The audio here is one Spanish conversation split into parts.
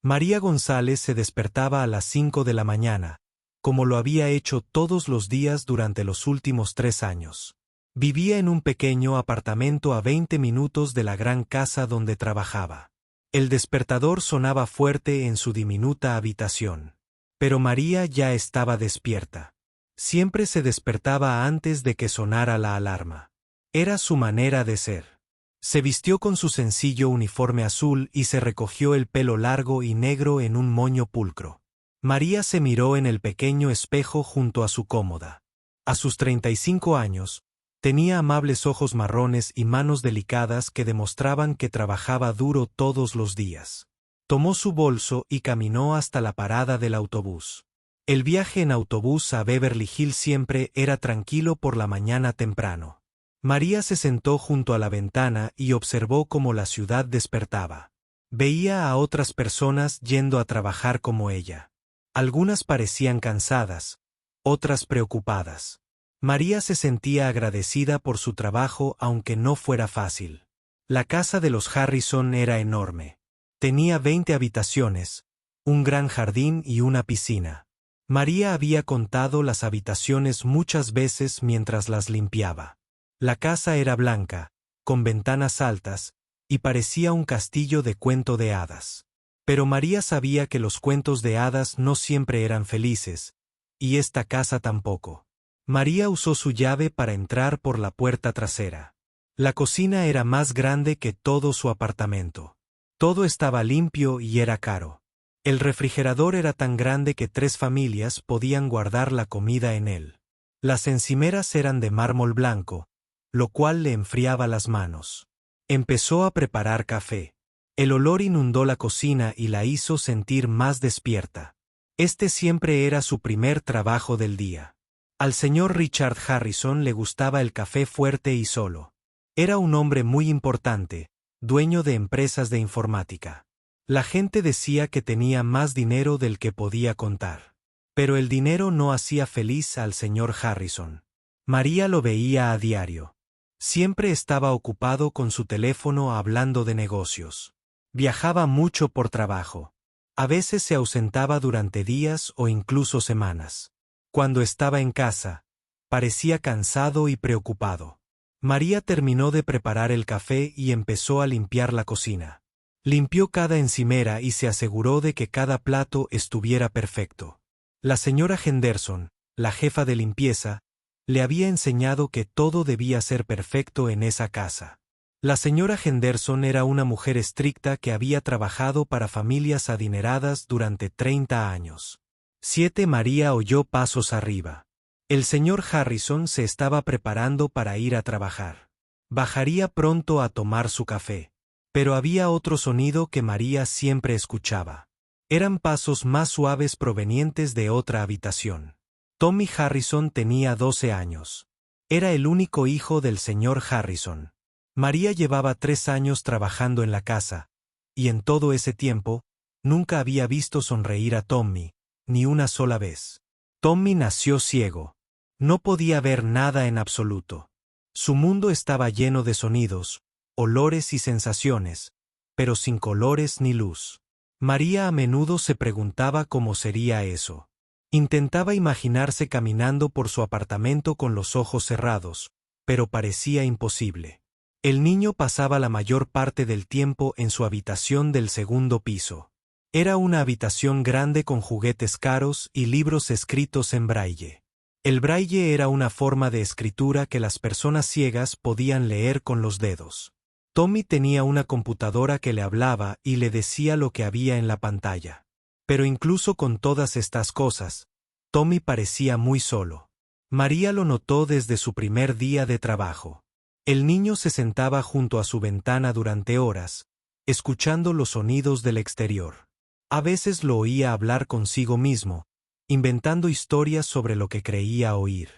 María González se despertaba a las 5 de la mañana, como lo había hecho todos los días durante los últimos 3 años. Vivía en un pequeño apartamento a 20 minutos de la gran casa donde trabajaba. El despertador sonaba fuerte en su diminuta habitación. Pero María ya estaba despierta. Siempre se despertaba antes de que sonara la alarma. Era su manera de ser. Se vistió con su sencillo uniforme azul y se recogió el pelo largo y negro en un moño pulcro. María se miró en el pequeño espejo junto a su cómoda. A sus 35 años, tenía amables ojos marrones y manos delicadas que demostraban que trabajaba duro todos los días. Tomó su bolso y caminó hasta la parada del autobús. El viaje en autobús a Beverly Hills siempre era tranquilo por la mañana temprano. María se sentó junto a la ventana y observó cómo la ciudad despertaba. Veía a otras personas yendo a trabajar como ella. Algunas parecían cansadas, otras preocupadas. María se sentía agradecida por su trabajo aunque no fuera fácil. La casa de los Harrison era enorme. Tenía 20 habitaciones, un gran jardín y una piscina. María había contado las habitaciones muchas veces mientras las limpiaba. La casa era blanca, con ventanas altas, y parecía un castillo de cuento de hadas. Pero María sabía que los cuentos de hadas no siempre eran felices, y esta casa tampoco. María usó su llave para entrar por la puerta trasera. La cocina era más grande que todo su apartamento. Todo estaba limpio y era caro. El refrigerador era tan grande que 3 familias podían guardar la comida en él. Las encimeras eran de mármol blanco, lo cual le enfriaba las manos. Empezó a preparar café. El olor inundó la cocina y la hizo sentir más despierta. Este siempre era su primer trabajo del día. Al señor Richard Harrison le gustaba el café fuerte y solo. Era un hombre muy importante, dueño de empresas de informática. La gente decía que tenía más dinero del que podía contar. Pero el dinero no hacía feliz al señor Harrison. María lo veía a diario. Siempre estaba ocupado con su teléfono hablando de negocios. Viajaba mucho por trabajo. A veces se ausentaba durante días o incluso semanas. Cuando estaba en casa, parecía cansado y preocupado. María terminó de preparar el café y empezó a limpiar la cocina. Limpió cada encimera y se aseguró de que cada plato estuviera perfecto. La señora Henderson, la jefa de limpieza, le había enseñado que todo debía ser perfecto en esa casa. La señora Henderson era una mujer estricta que había trabajado para familias adineradas durante 30 años. 7. María oyó pasos arriba. El señor Harrison se estaba preparando para ir a trabajar. Bajaría pronto a tomar su café. Pero había otro sonido que María siempre escuchaba. Eran pasos más suaves provenientes de otra habitación. Tommy Harrison tenía 12 años. Era el único hijo del señor Harrison. María llevaba 3 años trabajando en la casa, y en todo ese tiempo, nunca había visto sonreír a Tommy, ni una sola vez. Tommy nació ciego. No podía ver nada en absoluto. Su mundo estaba lleno de sonidos, olores y sensaciones, pero sin colores ni luz. María a menudo se preguntaba cómo sería eso. Intentaba imaginarse caminando por su apartamento con los ojos cerrados, pero parecía imposible. El niño pasaba la mayor parte del tiempo en su habitación del segundo piso. Era una habitación grande con juguetes caros y libros escritos en braille. El braille era una forma de escritura que las personas ciegas podían leer con los dedos. Tommy tenía una computadora que le hablaba y le decía lo que había en la pantalla. Pero incluso con todas estas cosas, Tommy parecía muy solo. María lo notó desde su primer día de trabajo. El niño se sentaba junto a su ventana durante horas, escuchando los sonidos del exterior. A veces lo oía hablar consigo mismo, inventando historias sobre lo que creía oír.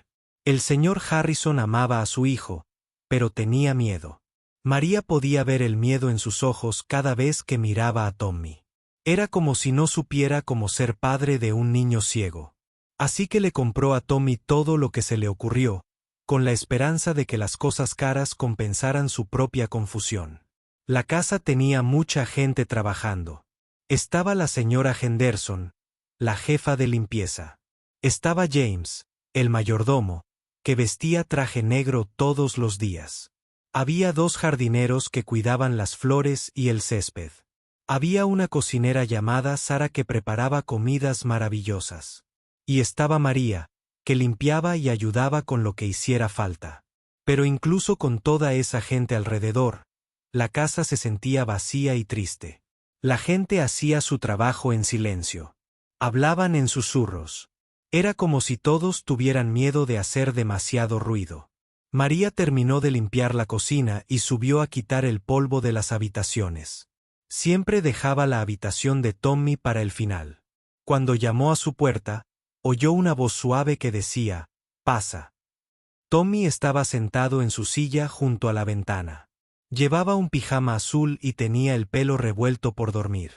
El señor Harrison amaba a su hijo, pero tenía miedo. María podía ver el miedo en sus ojos cada vez que miraba a Tommy. Era como si no supiera cómo ser padre de un niño ciego. Así que le compró a Tommy todo lo que se le ocurrió, con la esperanza de que las cosas caras compensaran su propia confusión. La casa tenía mucha gente trabajando. Estaba la señora Henderson, la jefa de limpieza. Estaba James, el mayordomo, que vestía traje negro todos los días. Había 2 jardineros que cuidaban las flores y el césped. Había una cocinera llamada Sara que preparaba comidas maravillosas. Y estaba María, que limpiaba y ayudaba con lo que hiciera falta. Pero incluso con toda esa gente alrededor, la casa se sentía vacía y triste. La gente hacía su trabajo en silencio. Hablaban en susurros. Era como si todos tuvieran miedo de hacer demasiado ruido. María terminó de limpiar la cocina y subió a quitar el polvo de las habitaciones. Siempre dejaba la habitación de Tommy para el final. Cuando llamó a su puerta, oyó una voz suave que decía, «Pasa». Tommy estaba sentado en su silla junto a la ventana. Llevaba un pijama azul y tenía el pelo revuelto por dormir.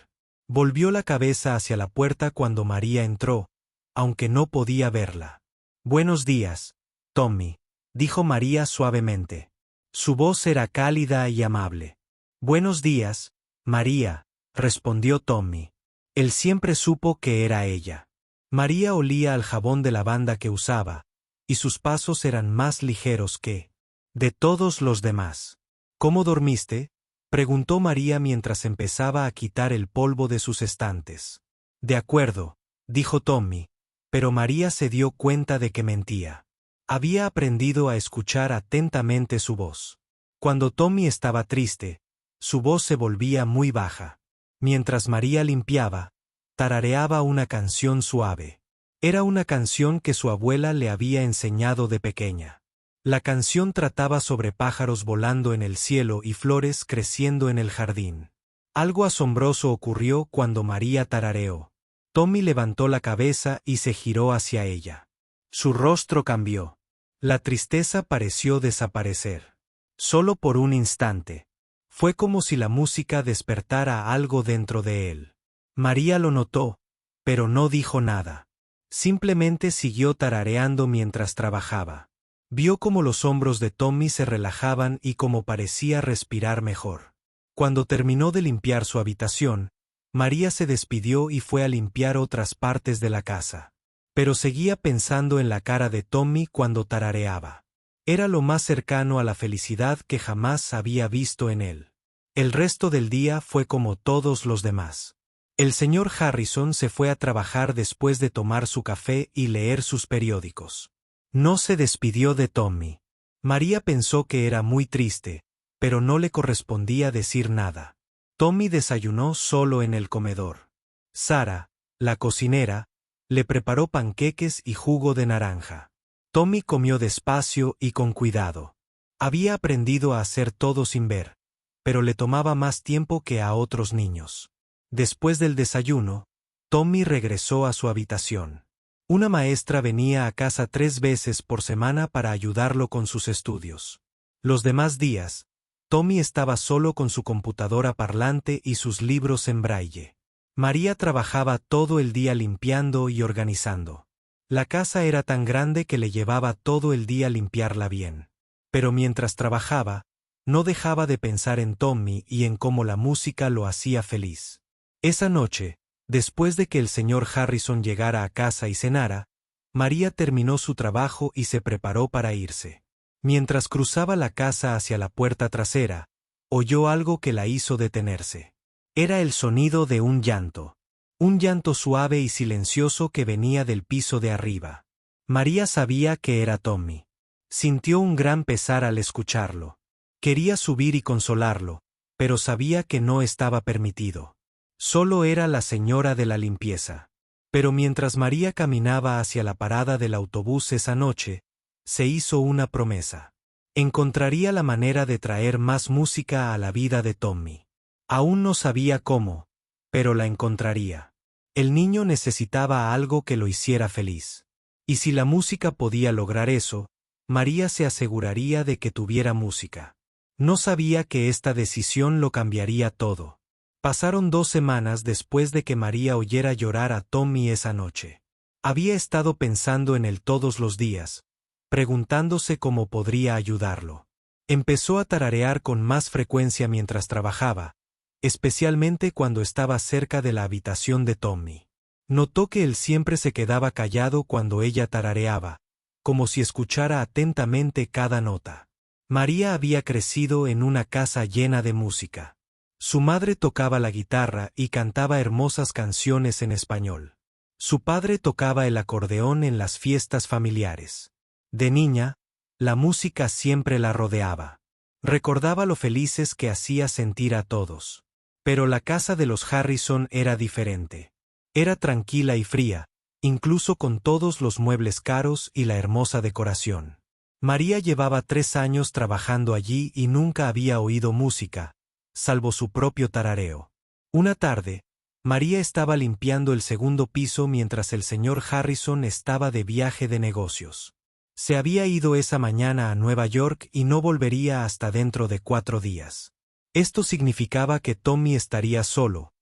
Volvió la cabeza hacia la puerta cuando María entró, aunque no podía verla. «Buenos días, Tommy», dijo María suavemente. Su voz era cálida y amable. «Buenos días, María», respondió Tommy. Él siempre supo que era ella. María olía al jabón de lavanda que usaba, y sus pasos eran más ligeros que de todos los demás. «¿Cómo dormiste?», preguntó María mientras empezaba a quitar el polvo de sus estantes. «De acuerdo», dijo Tommy, pero María se dio cuenta de que mentía. Había aprendido a escuchar atentamente su voz. Cuando Tommy estaba triste, su voz se volvía muy baja. Mientras María limpiaba, tarareaba una canción suave. Era una canción que su abuela le había enseñado de pequeña. La canción trataba sobre pájaros volando en el cielo y flores creciendo en el jardín. Algo asombroso ocurrió cuando María tarareó. Tommy levantó la cabeza y se giró hacia ella. Su rostro cambió. La tristeza pareció desaparecer. Solo por un instante. Fue como si la música despertara algo dentro de él. María lo notó, pero no dijo nada. Simplemente siguió tarareando mientras trabajaba. Vio cómo los hombros de Tommy se relajaban y cómo parecía respirar mejor. Cuando terminó de limpiar su habitación, María se despidió y fue a limpiar otras partes de la casa. Pero seguía pensando en la cara de Tommy cuando tarareaba. Era lo más cercano a la felicidad que jamás había visto en él. El resto del día fue como todos los demás. El señor Harrison se fue a trabajar después de tomar su café y leer sus periódicos. No se despidió de Tommy. María pensó que era muy triste, pero no le correspondía decir nada. Tommy desayunó solo en el comedor. Sara, la cocinera, le preparó panqueques y jugo de naranja. Tommy comió despacio y con cuidado. Había aprendido a hacer todo sin ver, pero le tomaba más tiempo que a otros niños. Después del desayuno, Tommy regresó a su habitación. Una maestra venía a casa 3 veces por semana para ayudarlo con sus estudios. Los demás días, Tommy estaba solo con su computadora parlante y sus libros en braille. María trabajaba todo el día limpiando y organizando. La casa era tan grande que le llevaba todo el día limpiarla bien. Pero mientras trabajaba, no dejaba de pensar en Tommy y en cómo la música lo hacía feliz. Esa noche, después de que el señor Harrison llegara a casa y cenara, María terminó su trabajo y se preparó para irse. Mientras cruzaba la casa hacia la puerta trasera, oyó algo que la hizo detenerse. Era el sonido de un llanto suave y silencioso que venía del piso de arriba. María sabía que era Tommy. Sintió un gran pesar al escucharlo. Quería subir y consolarlo, pero sabía que no estaba permitido. Solo era la señora de la limpieza. Pero mientras María caminaba hacia la parada del autobús esa noche, se hizo una promesa. Encontraría la manera de traer más música a la vida de Tommy. Aún no sabía cómo, pero la encontraría. El niño necesitaba algo que lo hiciera feliz. Y si la música podía lograr eso, María se aseguraría de que tuviera música. No sabía que esta decisión lo cambiaría todo. Pasaron 2 semanas después de que María oyera llorar a Tommy esa noche. Había estado pensando en él todos los días, preguntándose cómo podría ayudarlo. Empezó a tararear con más frecuencia mientras trabajaba, especialmente cuando estaba cerca de la habitación de Tommy. Notó que él siempre se quedaba callado cuando ella tarareaba, como si escuchara atentamente cada nota. María había crecido en una casa llena de música. Su madre tocaba la guitarra y cantaba hermosas canciones en español. Su padre tocaba el acordeón en las fiestas familiares. De niña, la música siempre la rodeaba. Recordaba lo felices que hacía sentir a todos. Pero la casa de los Harrison era diferente. Era tranquila y fría, incluso con todos los muebles caros y la hermosa decoración. María llevaba 3 años trabajando allí y nunca había oído música, salvo su propio tarareo. Una tarde, María estaba limpiando el segundo piso mientras el señor Harrison estaba de viaje de negocios. Se había ido esa mañana a Nueva York y no volvería hasta dentro de 4 días. Esto significaba que Tommy estaría solo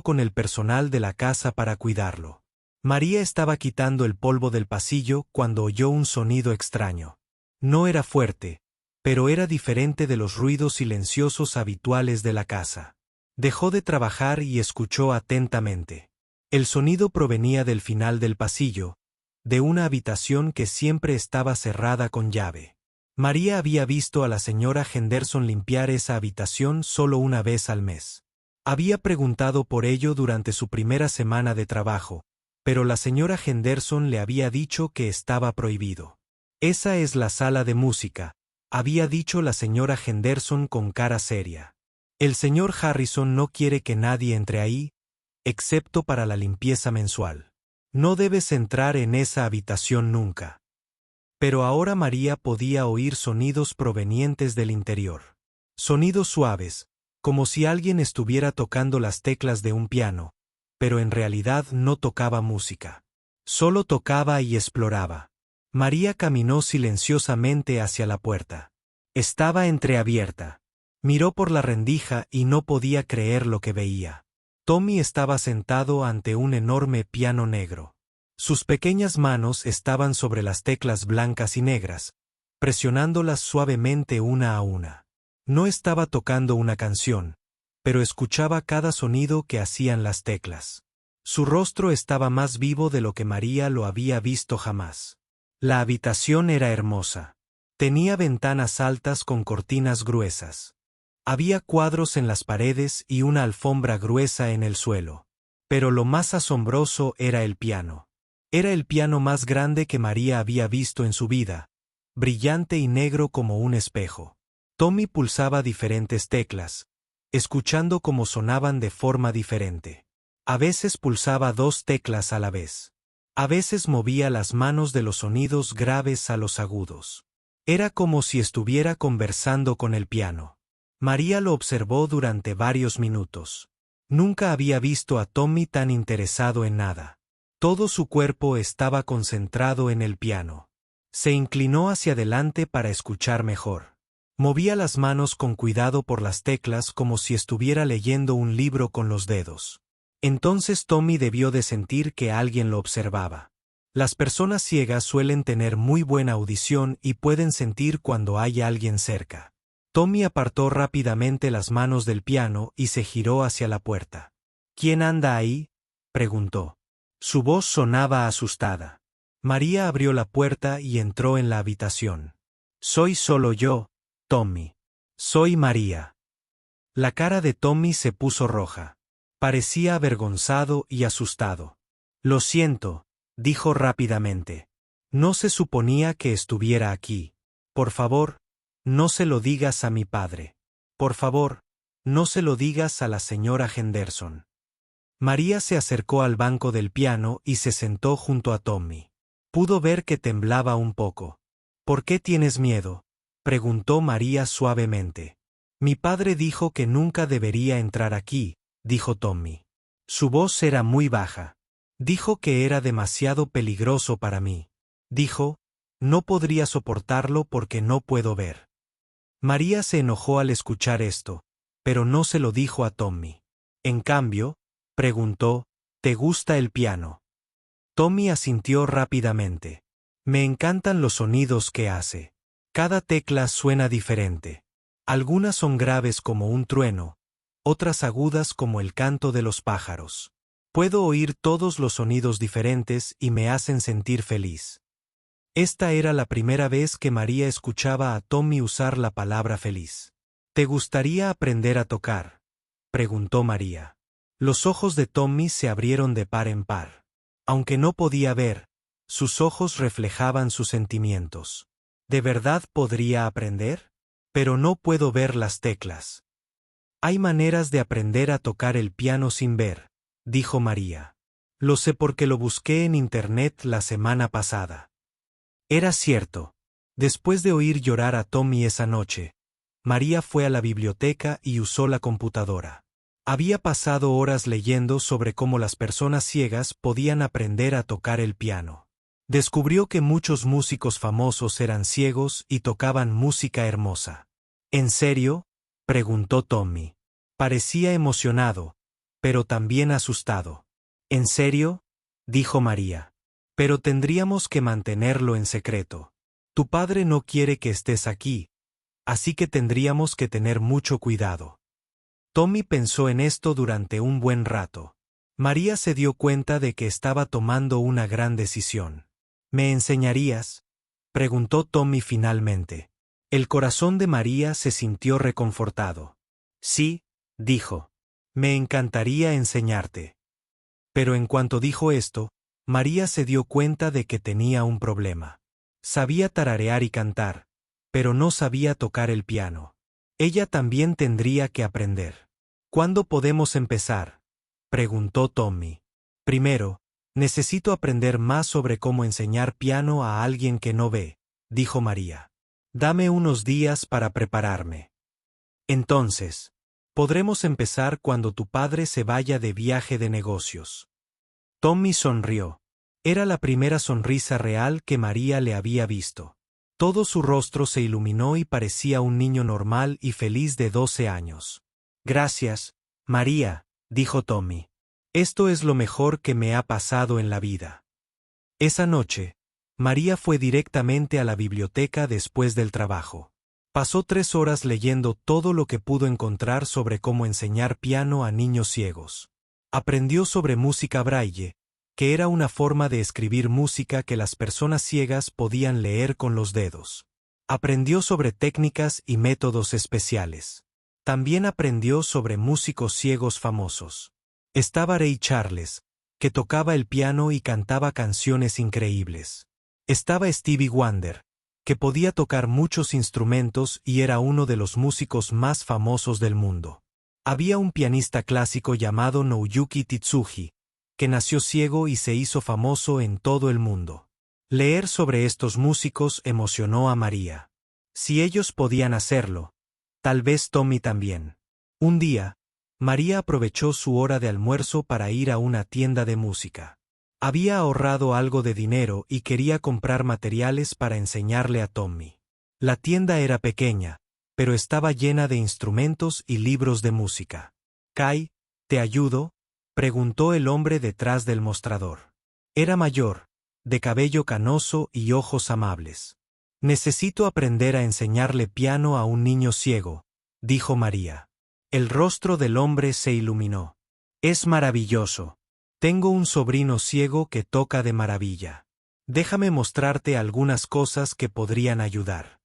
con el personal de la casa para cuidarlo. María estaba quitando el polvo del pasillo cuando oyó un sonido extraño. No era fuerte, pero era diferente de los ruidos silenciosos habituales de la casa. Dejó de trabajar y escuchó atentamente. El sonido provenía del final del pasillo, de una habitación que siempre estaba cerrada con llave. María había visto a la señora Henderson limpiar esa habitación solo una vez al mes. Había preguntado por ello durante su primera semana de trabajo, pero la señora Henderson le había dicho que estaba prohibido. Esa es la sala de música, había dicho la señora Henderson con cara seria. El señor Harrison no quiere que nadie entre ahí, excepto para la limpieza mensual. No debes entrar en esa habitación nunca. Pero ahora María podía oír sonidos provenientes del interior. Sonidos suaves, como si alguien estuviera tocando las teclas de un piano, pero en realidad no tocaba música. Solo tocaba y exploraba. María caminó silenciosamente hacia la puerta. Estaba entreabierta. Miró por la rendija y no podía creer lo que veía. Tommy estaba sentado ante un enorme piano negro. Sus pequeñas manos estaban sobre las teclas blancas y negras, presionándolas suavemente una a una. No estaba tocando una canción, pero escuchaba cada sonido que hacían las teclas. Su rostro estaba más vivo de lo que María lo había visto jamás. La habitación era hermosa. Tenía ventanas altas con cortinas gruesas. Había cuadros en las paredes y una alfombra gruesa en el suelo. Pero lo más asombroso era el piano. Era el piano más grande que María había visto en su vida, brillante y negro como un espejo. Tommy pulsaba diferentes teclas, escuchando cómo sonaban de forma diferente. A veces pulsaba 2 teclas a la vez. A veces movía las manos de los sonidos graves a los agudos. Era como si estuviera conversando con el piano. María lo observó durante varios minutos. Nunca había visto a Tommy tan interesado en nada. Todo su cuerpo estaba concentrado en el piano. Se inclinó hacia adelante para escuchar mejor. Movía las manos con cuidado por las teclas como si estuviera leyendo un libro con los dedos. Entonces Tommy debió de sentir que alguien lo observaba. Las personas ciegas suelen tener muy buena audición y pueden sentir cuando hay alguien cerca. Tommy apartó rápidamente las manos del piano y se giró hacia la puerta. ¿Quién anda ahí?, preguntó. Su voz sonaba asustada. María abrió la puerta y entró en la habitación. Soy solo yo, Tommy. Soy María. La cara de Tommy se puso roja. Parecía avergonzado y asustado. Lo siento, dijo rápidamente. No se suponía que estuviera aquí. Por favor, no se lo digas a mi padre. Por favor, no se lo digas a la señora Henderson. María se acercó al banco del piano y se sentó junto a Tommy. Pudo ver que temblaba un poco. ¿Por qué tienes miedo?, preguntó María suavemente. Mi padre dijo que nunca debería entrar aquí, dijo Tommy. Su voz era muy baja. Dijo que era demasiado peligroso para mí. Dijo, no podría soportarlo porque no puedo ver. María se enojó al escuchar esto, pero no se lo dijo a Tommy. En cambio, preguntó, ¿te gusta el piano? Tommy asintió rápidamente. Me encantan los sonidos que hace. Cada tecla suena diferente. Algunas son graves como un trueno, otras agudas como el canto de los pájaros. Puedo oír todos los sonidos diferentes y me hacen sentir feliz. Esta era la primera vez que María escuchaba a Tommy usar la palabra feliz. ¿Te gustaría aprender a tocar?, preguntó María. Los ojos de Tommy se abrieron de par en par. Aunque no podía ver, sus ojos reflejaban sus sentimientos. ¿De verdad podría aprender? Pero no puedo ver las teclas. Hay maneras de aprender a tocar el piano sin ver, dijo María. Lo sé porque lo busqué en internet la semana pasada. Era cierto. Después de oír llorar a Tommy esa noche, María fue a la biblioteca y usó la computadora. Había pasado horas leyendo sobre cómo las personas ciegas podían aprender a tocar el piano. Descubrió que muchos músicos famosos eran ciegos y tocaban música hermosa. ¿En serio?, preguntó Tommy. Parecía emocionado, pero también asustado. ¿En serio?, dijo María. Pero tendríamos que mantenerlo en secreto. Tu padre no quiere que estés aquí, así que tendríamos que tener mucho cuidado. Tommy pensó en esto durante un buen rato. María se dio cuenta de que estaba tomando una gran decisión. ¿Me enseñarías?, preguntó Tommy finalmente. El corazón de María se sintió reconfortado. Sí, dijo. Me encantaría enseñarte. Pero en cuanto dijo esto, María se dio cuenta de que tenía un problema. Sabía tararear y cantar, pero no sabía tocar el piano. Ella también tendría que aprender. ¿Cuándo podemos empezar?, preguntó Tommy. Primero, necesito aprender más sobre cómo enseñar piano a alguien que no ve, dijo María. Dame unos días para prepararme. Entonces, podremos empezar cuando tu padre se vaya de viaje de negocios. Tommy sonrió. Era la primera sonrisa real que María le había visto. Todo su rostro se iluminó y parecía un niño normal y feliz de 12 años. Gracias, María, dijo Tommy. Esto es lo mejor que me ha pasado en la vida. Esa noche, María fue directamente a la biblioteca después del trabajo. Pasó 3 horas leyendo todo lo que pudo encontrar sobre cómo enseñar piano a niños ciegos. Aprendió sobre música braille, que era una forma de escribir música que las personas ciegas podían leer con los dedos. Aprendió sobre técnicas y métodos especiales. También aprendió sobre músicos ciegos famosos. Estaba Ray Charles, que tocaba el piano y cantaba canciones increíbles. Estaba Stevie Wonder, que podía tocar muchos instrumentos y era uno de los músicos más famosos del mundo. Había un pianista clásico llamado Nouyuki Titsuji, que nació ciego y se hizo famoso en todo el mundo. Leer sobre estos músicos emocionó a María. Si ellos podían hacerlo, tal vez Tommy también. Un día, María aprovechó su hora de almuerzo para ir a una tienda de música. Había ahorrado algo de dinero y quería comprar materiales para enseñarle a Tommy. La tienda era pequeña, pero estaba llena de instrumentos y libros de música. «Kai, ¿te ayudo?», preguntó el hombre detrás del mostrador. Era mayor, de cabello canoso y ojos amables. «Necesito aprender a enseñarle piano a un niño ciego», dijo María. El rostro del hombre se iluminó. «Es maravilloso. Tengo un sobrino ciego que toca de maravilla. Déjame mostrarte algunas cosas que podrían ayudar».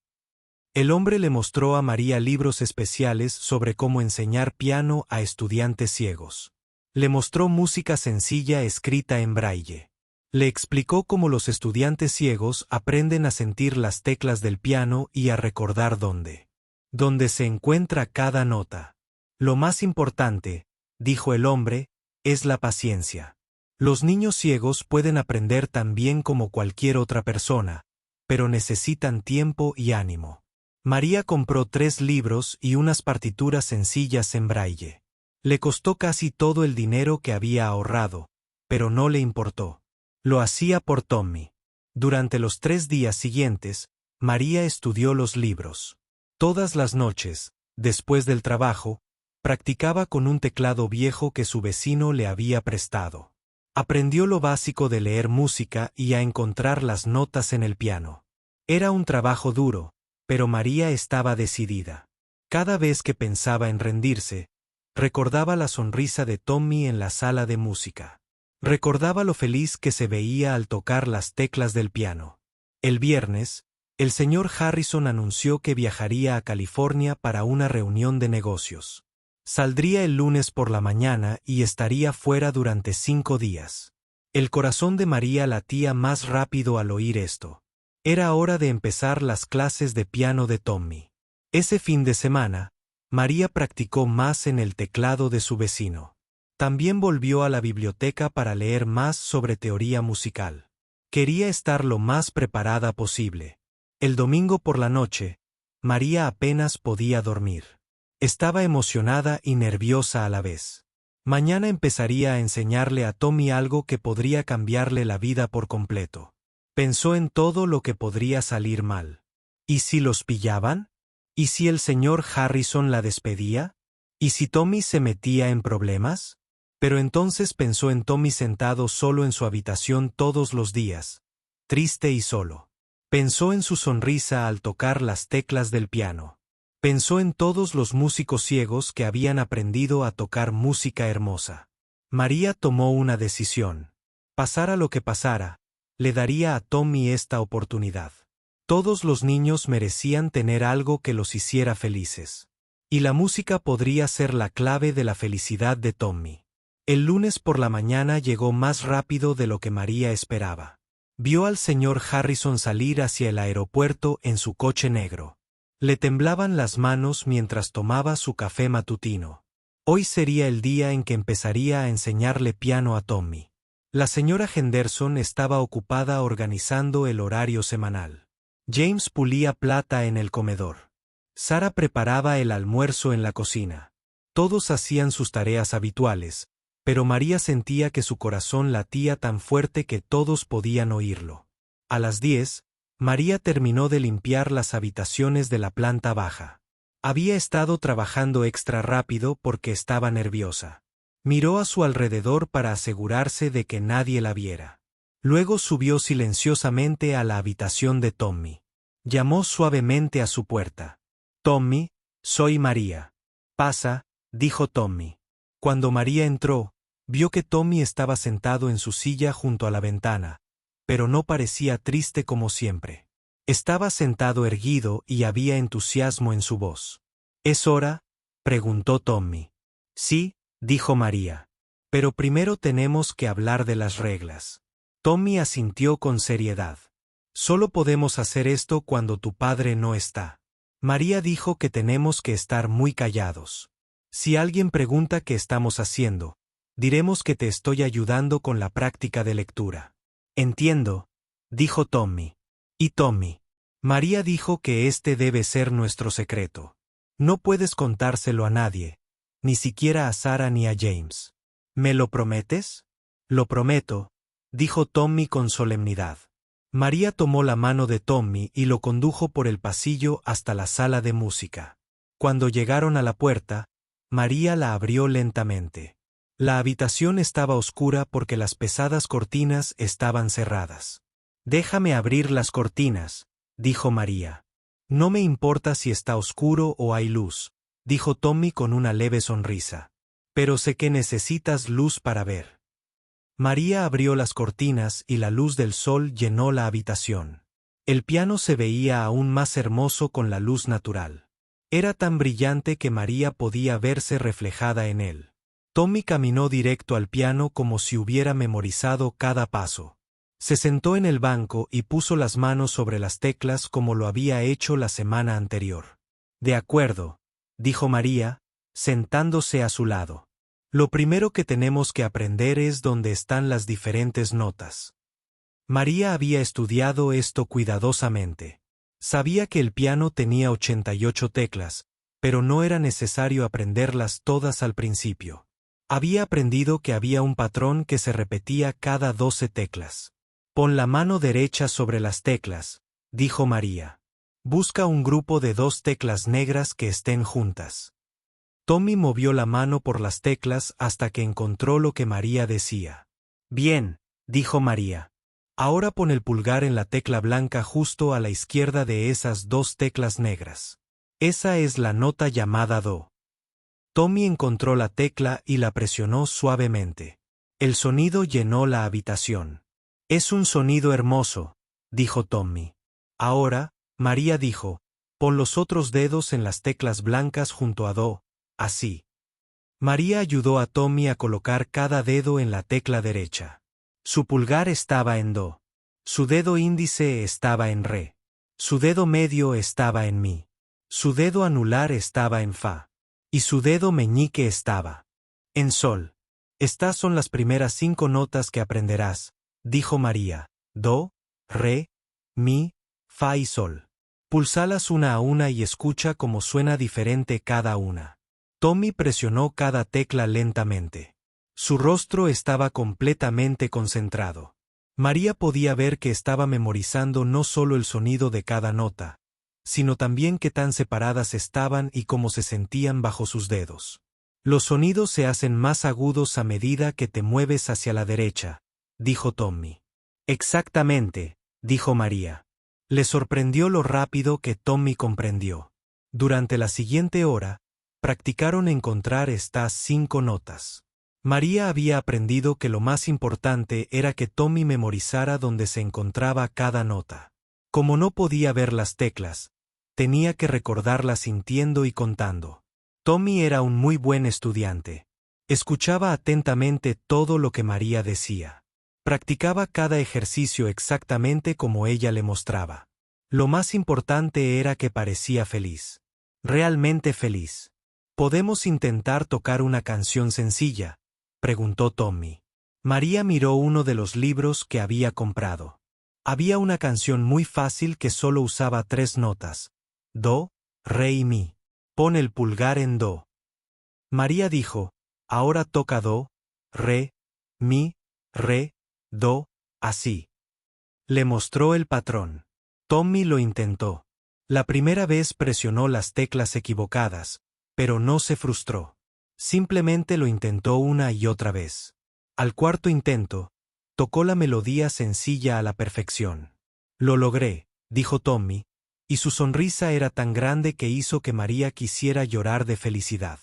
El hombre le mostró a María libros especiales sobre cómo enseñar piano a estudiantes ciegos. Le mostró música sencilla escrita en braille. Le explicó cómo los estudiantes ciegos aprenden a sentir las teclas del piano y a recordar dónde se encuentra cada nota. Lo más importante, dijo el hombre, es la paciencia. Los niños ciegos pueden aprender tan bien como cualquier otra persona, pero necesitan tiempo y ánimo. María compró 3 libros y unas partituras sencillas en braille. Le costó casi todo el dinero que había ahorrado, pero no le importó. Lo hacía por Tommy. Durante los 3 días siguientes, María estudió los libros. Todas las noches, después del trabajo, practicaba con un teclado viejo que su vecino le había prestado. Aprendió lo básico de leer música y a encontrar las notas en el piano. Era un trabajo duro, pero María estaba decidida. Cada vez que pensaba en rendirse, Recordaba la sonrisa de Tommy en la sala de música. Recordaba lo feliz que se veía al tocar las teclas del piano. El viernes, el señor Harrison anunció que viajaría a California para una reunión de negocios. Saldría el lunes por la mañana y estaría fuera durante 5 días. El corazón de María latía más rápido al oír esto. Era hora de empezar las clases de piano de Tommy. Ese fin de semana, María practicó más en el teclado de su vecino. También volvió a la biblioteca para leer más sobre teoría musical. Quería estar lo más preparada posible. El domingo por la noche, María apenas podía dormir. Estaba emocionada y nerviosa a la vez. Mañana empezaría a enseñarle a Tommy algo que podría cambiarle la vida por completo. Pensó en todo lo que podría salir mal. ¿Y si los pillaban? ¿Y si el señor Harrison la despedía? ¿Y si Tommy se metía en problemas? Pero entonces pensó en Tommy sentado solo en su habitación todos los días, triste y solo. Pensó en su sonrisa al tocar las teclas del piano. Pensó en todos los músicos ciegos que habían aprendido a tocar música hermosa. María tomó una decisión. Pasara lo que pasara, le daría a Tommy esta oportunidad. Todos los niños merecían tener algo que los hiciera felices. Y la música podría ser la clave de la felicidad de Tommy. El lunes por la mañana llegó más rápido de lo que María esperaba. Vio al señor Harrison salir hacia el aeropuerto en su coche negro. Le temblaban las manos mientras tomaba su café matutino. Hoy sería el día en que empezaría a enseñarle piano a Tommy. La señora Henderson estaba ocupada organizando el horario semanal. James pulía plata en el comedor. Sara preparaba el almuerzo en la cocina. Todos hacían sus tareas habituales, pero María sentía que su corazón latía tan fuerte que todos podían oírlo. A las 10, María terminó de limpiar las habitaciones de la planta baja. Había estado trabajando extra rápido porque estaba nerviosa. Miró a su alrededor para asegurarse de que nadie la viera. Luego subió silenciosamente a la habitación de Tommy. Llamó suavemente a su puerta. «Tommy, soy María». «Pasa», dijo Tommy. Cuando María entró, vio que Tommy estaba sentado en su silla junto a la ventana, pero no parecía triste como siempre. Estaba sentado erguido y había entusiasmo en su voz. «¿Es hora?», preguntó Tommy. «Sí», dijo María. «Pero primero tenemos que hablar de las reglas». Tommy asintió con seriedad. «Solo podemos hacer esto cuando tu padre no está». María dijo que tenemos que estar muy callados. Si alguien pregunta qué estamos haciendo, diremos que te estoy ayudando con la práctica de lectura. Entiendo, dijo Tommy. Y Tommy. María dijo que este debe ser nuestro secreto. No puedes contárselo a nadie, ni siquiera a Sara ni a James. ¿Me lo prometes? Lo prometo, dijo Tommy con solemnidad. María tomó la mano de Tommy y lo condujo por el pasillo hasta la sala de música. Cuando llegaron a la puerta, María la abrió lentamente. La habitación estaba oscura porque las pesadas cortinas estaban cerradas. «Déjame abrir las cortinas», dijo María. «No me importa si está oscuro o hay luz», dijo Tommy con una leve sonrisa. «Pero sé que necesitas luz para ver». María abrió las cortinas y la luz del sol llenó la habitación. El piano se veía aún más hermoso con la luz natural. Era tan brillante que María podía verse reflejada en él. Tommy caminó directo al piano como si hubiera memorizado cada paso. Se sentó en el banco y puso las manos sobre las teclas como lo había hecho la semana anterior. «De acuerdo», dijo María, sentándose a su lado. «Lo primero que tenemos que aprender es dónde están las diferentes notas». María había estudiado esto cuidadosamente. Sabía que el piano tenía 88 teclas, pero no era necesario aprenderlas todas al principio. Había aprendido que había un patrón que se repetía cada 12 teclas. «Pon la mano derecha sobre las teclas», dijo María. «Busca un grupo de 2 teclas negras que estén juntas». Tommy movió la mano por las teclas hasta que encontró lo que María decía. «Bien», dijo María. «Ahora pon el pulgar en la tecla blanca justo a la izquierda de esas 2 teclas negras. Esa es la nota llamada Do». Tommy encontró la tecla y la presionó suavemente. El sonido llenó la habitación. Es un sonido hermoso, dijo Tommy. Ahora, María dijo, pon los otros dedos en las teclas blancas junto a Do, así. María ayudó a Tommy a colocar cada dedo en la tecla derecha. Su pulgar estaba en Do. Su dedo índice estaba en Re. Su dedo medio estaba en Mi. Su dedo anular estaba en Fa. Y su dedo meñique estaba en Sol. Estas son las primeras 5 notas que aprenderás, dijo María. Do, Re, Mi, Fa y Sol. Púlsalas una a una y escucha cómo suena diferente cada una. Tommy presionó cada tecla lentamente. Su rostro estaba completamente concentrado. María podía ver que estaba memorizando no solo el sonido de cada nota, sino también qué tan separadas estaban y cómo se sentían bajo sus dedos. Los sonidos se hacen más agudos a medida que te mueves hacia la derecha, dijo Tommy. Exactamente, dijo María. Le sorprendió lo rápido que Tommy comprendió. Durante la siguiente hora, practicaron encontrar estas 5 notas. María había aprendido que lo más importante era que Tommy memorizara dónde se encontraba cada nota. Como no podía ver las teclas, tenía que recordarlas sintiendo y contando. Tommy era un muy buen estudiante. Escuchaba atentamente todo lo que María decía. Practicaba cada ejercicio exactamente como ella le mostraba. Lo más importante era que parecía feliz. Realmente feliz. ¿Podemos intentar tocar una canción sencilla?, preguntó Tommy. María miró uno de los libros que había comprado. Había una canción muy fácil que solo usaba 3 notas. Do, Re y Mi. Pon el pulgar en Do. María dijo, ahora toca Do, Re, Mi, Re, Do, así. Le mostró el patrón. Tommy lo intentó. La primera vez presionó las teclas equivocadas, pero no se frustró. Simplemente lo intentó una y otra vez. Al cuarto intento, tocó la melodía sencilla a la perfección. Lo logré, dijo Tommy, y su sonrisa era tan grande que hizo que María quisiera llorar de felicidad.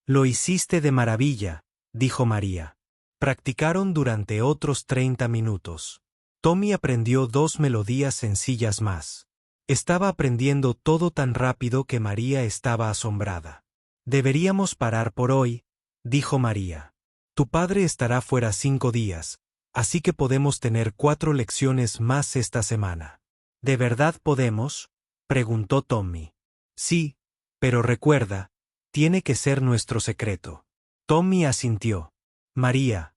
Lo hiciste de maravilla, dijo María. Practicaron durante otros 30 minutos. Tommy aprendió 2 melodías sencillas más. Estaba aprendiendo todo tan rápido que María estaba asombrada. Deberíamos parar por hoy, dijo María. Tu padre estará fuera 5 días, así que podemos tener 4 lecciones más esta semana. ¿De verdad podemos?, preguntó Tommy. Sí, pero recuerda, tiene que ser nuestro secreto. Tommy asintió. María,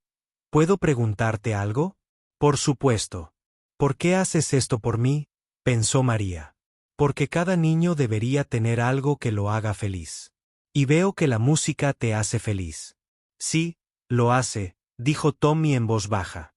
¿puedo preguntarte algo? Por supuesto. ¿Por qué haces esto por mí?, pensó María. Porque cada niño debería tener algo que lo haga feliz. Y veo que la música te hace feliz. Sí, lo hace, dijo Tommy en voz baja.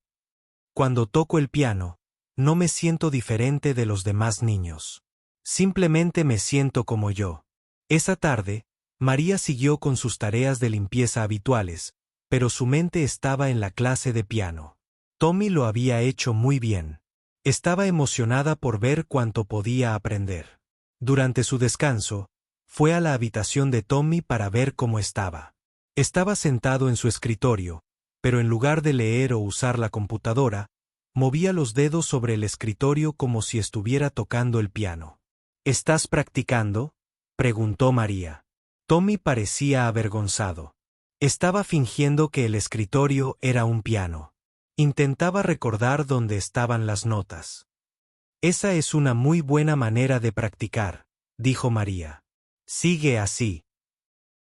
Cuando toco el piano, no me siento diferente de los demás niños. Simplemente me siento como yo. Esa tarde, María siguió con sus tareas de limpieza habituales, pero su mente estaba en la clase de piano. Tommy lo había hecho muy bien. Estaba emocionada por ver cuánto podía aprender. Durante su descanso, fue a la habitación de Tommy para ver cómo estaba. Estaba sentado en su escritorio, pero en lugar de leer o usar la computadora, movía los dedos sobre el escritorio como si estuviera tocando el piano. ¿Estás practicando?, preguntó María. Tommy parecía avergonzado. Estaba fingiendo que el escritorio era un piano. Intentaba recordar dónde estaban las notas. Esa es una muy buena manera de practicar, dijo María. Sigue así.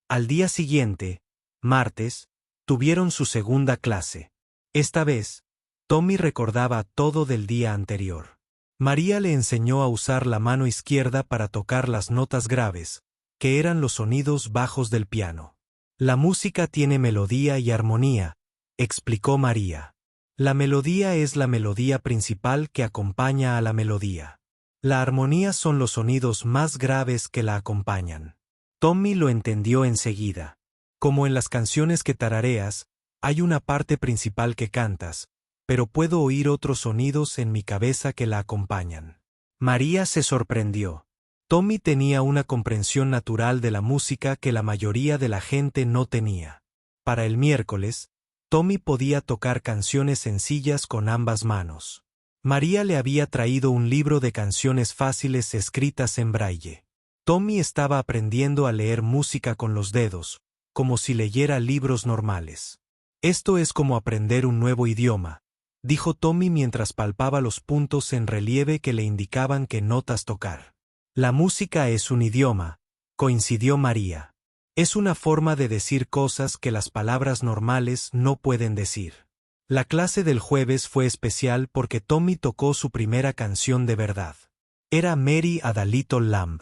Al día siguiente, martes, tuvieron su segunda clase. Esta vez, Tommy recordaba todo del día anterior. María le enseñó a usar la mano izquierda para tocar las notas graves, que eran los sonidos bajos del piano. La música tiene melodía y armonía, explicó María. La melodía es la melodía principal que acompaña a la melodía. La armonía son los sonidos más graves que la acompañan. Tommy lo entendió enseguida. Como en las canciones que tarareas, hay una parte principal que cantas, pero puedo oír otros sonidos en mi cabeza que la acompañan. María se sorprendió. Tommy tenía una comprensión natural de la música que la mayoría de la gente no tenía. Para el miércoles, Tommy podía tocar canciones sencillas con ambas manos. María le había traído un libro de canciones fáciles escritas en braille. Tommy estaba aprendiendo a leer música con los dedos, como si leyera libros normales. Esto es como aprender un nuevo idioma, dijo Tommy mientras palpaba los puntos en relieve que le indicaban qué notas tocar. La música es un idioma, coincidió María. Es una forma de decir cosas que las palabras normales no pueden decir. La clase del jueves fue especial porque Tommy tocó su primera canción de verdad. Era Mary Had a Little Lamb.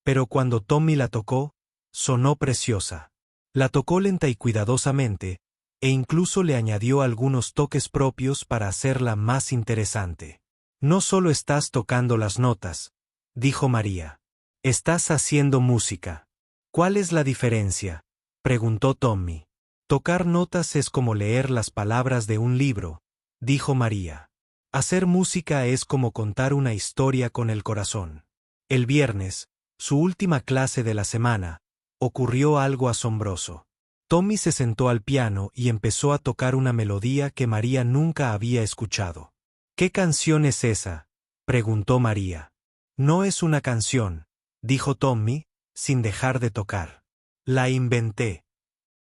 Pero cuando Tommy la tocó, sonó preciosa. La tocó lenta y cuidadosamente, e incluso le añadió algunos toques propios para hacerla más interesante. No solo estás tocando las notas, dijo María. Estás haciendo música. ¿Cuál es la diferencia?, preguntó Tommy. Tocar notas es como leer las palabras de un libro, dijo María. Hacer música es como contar una historia con el corazón. El viernes, su última clase de la semana, ocurrió algo asombroso. Tommy se sentó al piano y empezó a tocar una melodía que María nunca había escuchado. ¿Qué canción es esa?, preguntó María. No es una canción, dijo Tommy, sin dejar de tocar. La inventé.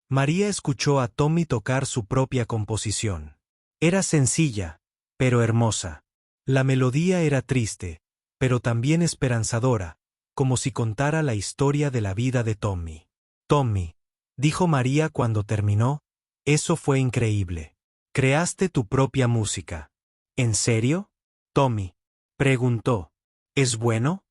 María escuchó a Tommy tocar su propia composición. Era sencilla, pero hermosa. La melodía era triste, pero también esperanzadora, como si contara la historia de la vida de Tommy. Tommy, dijo María cuando terminó, eso fue increíble. Creaste tu propia música. ¿En serio? Tommy preguntó. ¿Es bueno?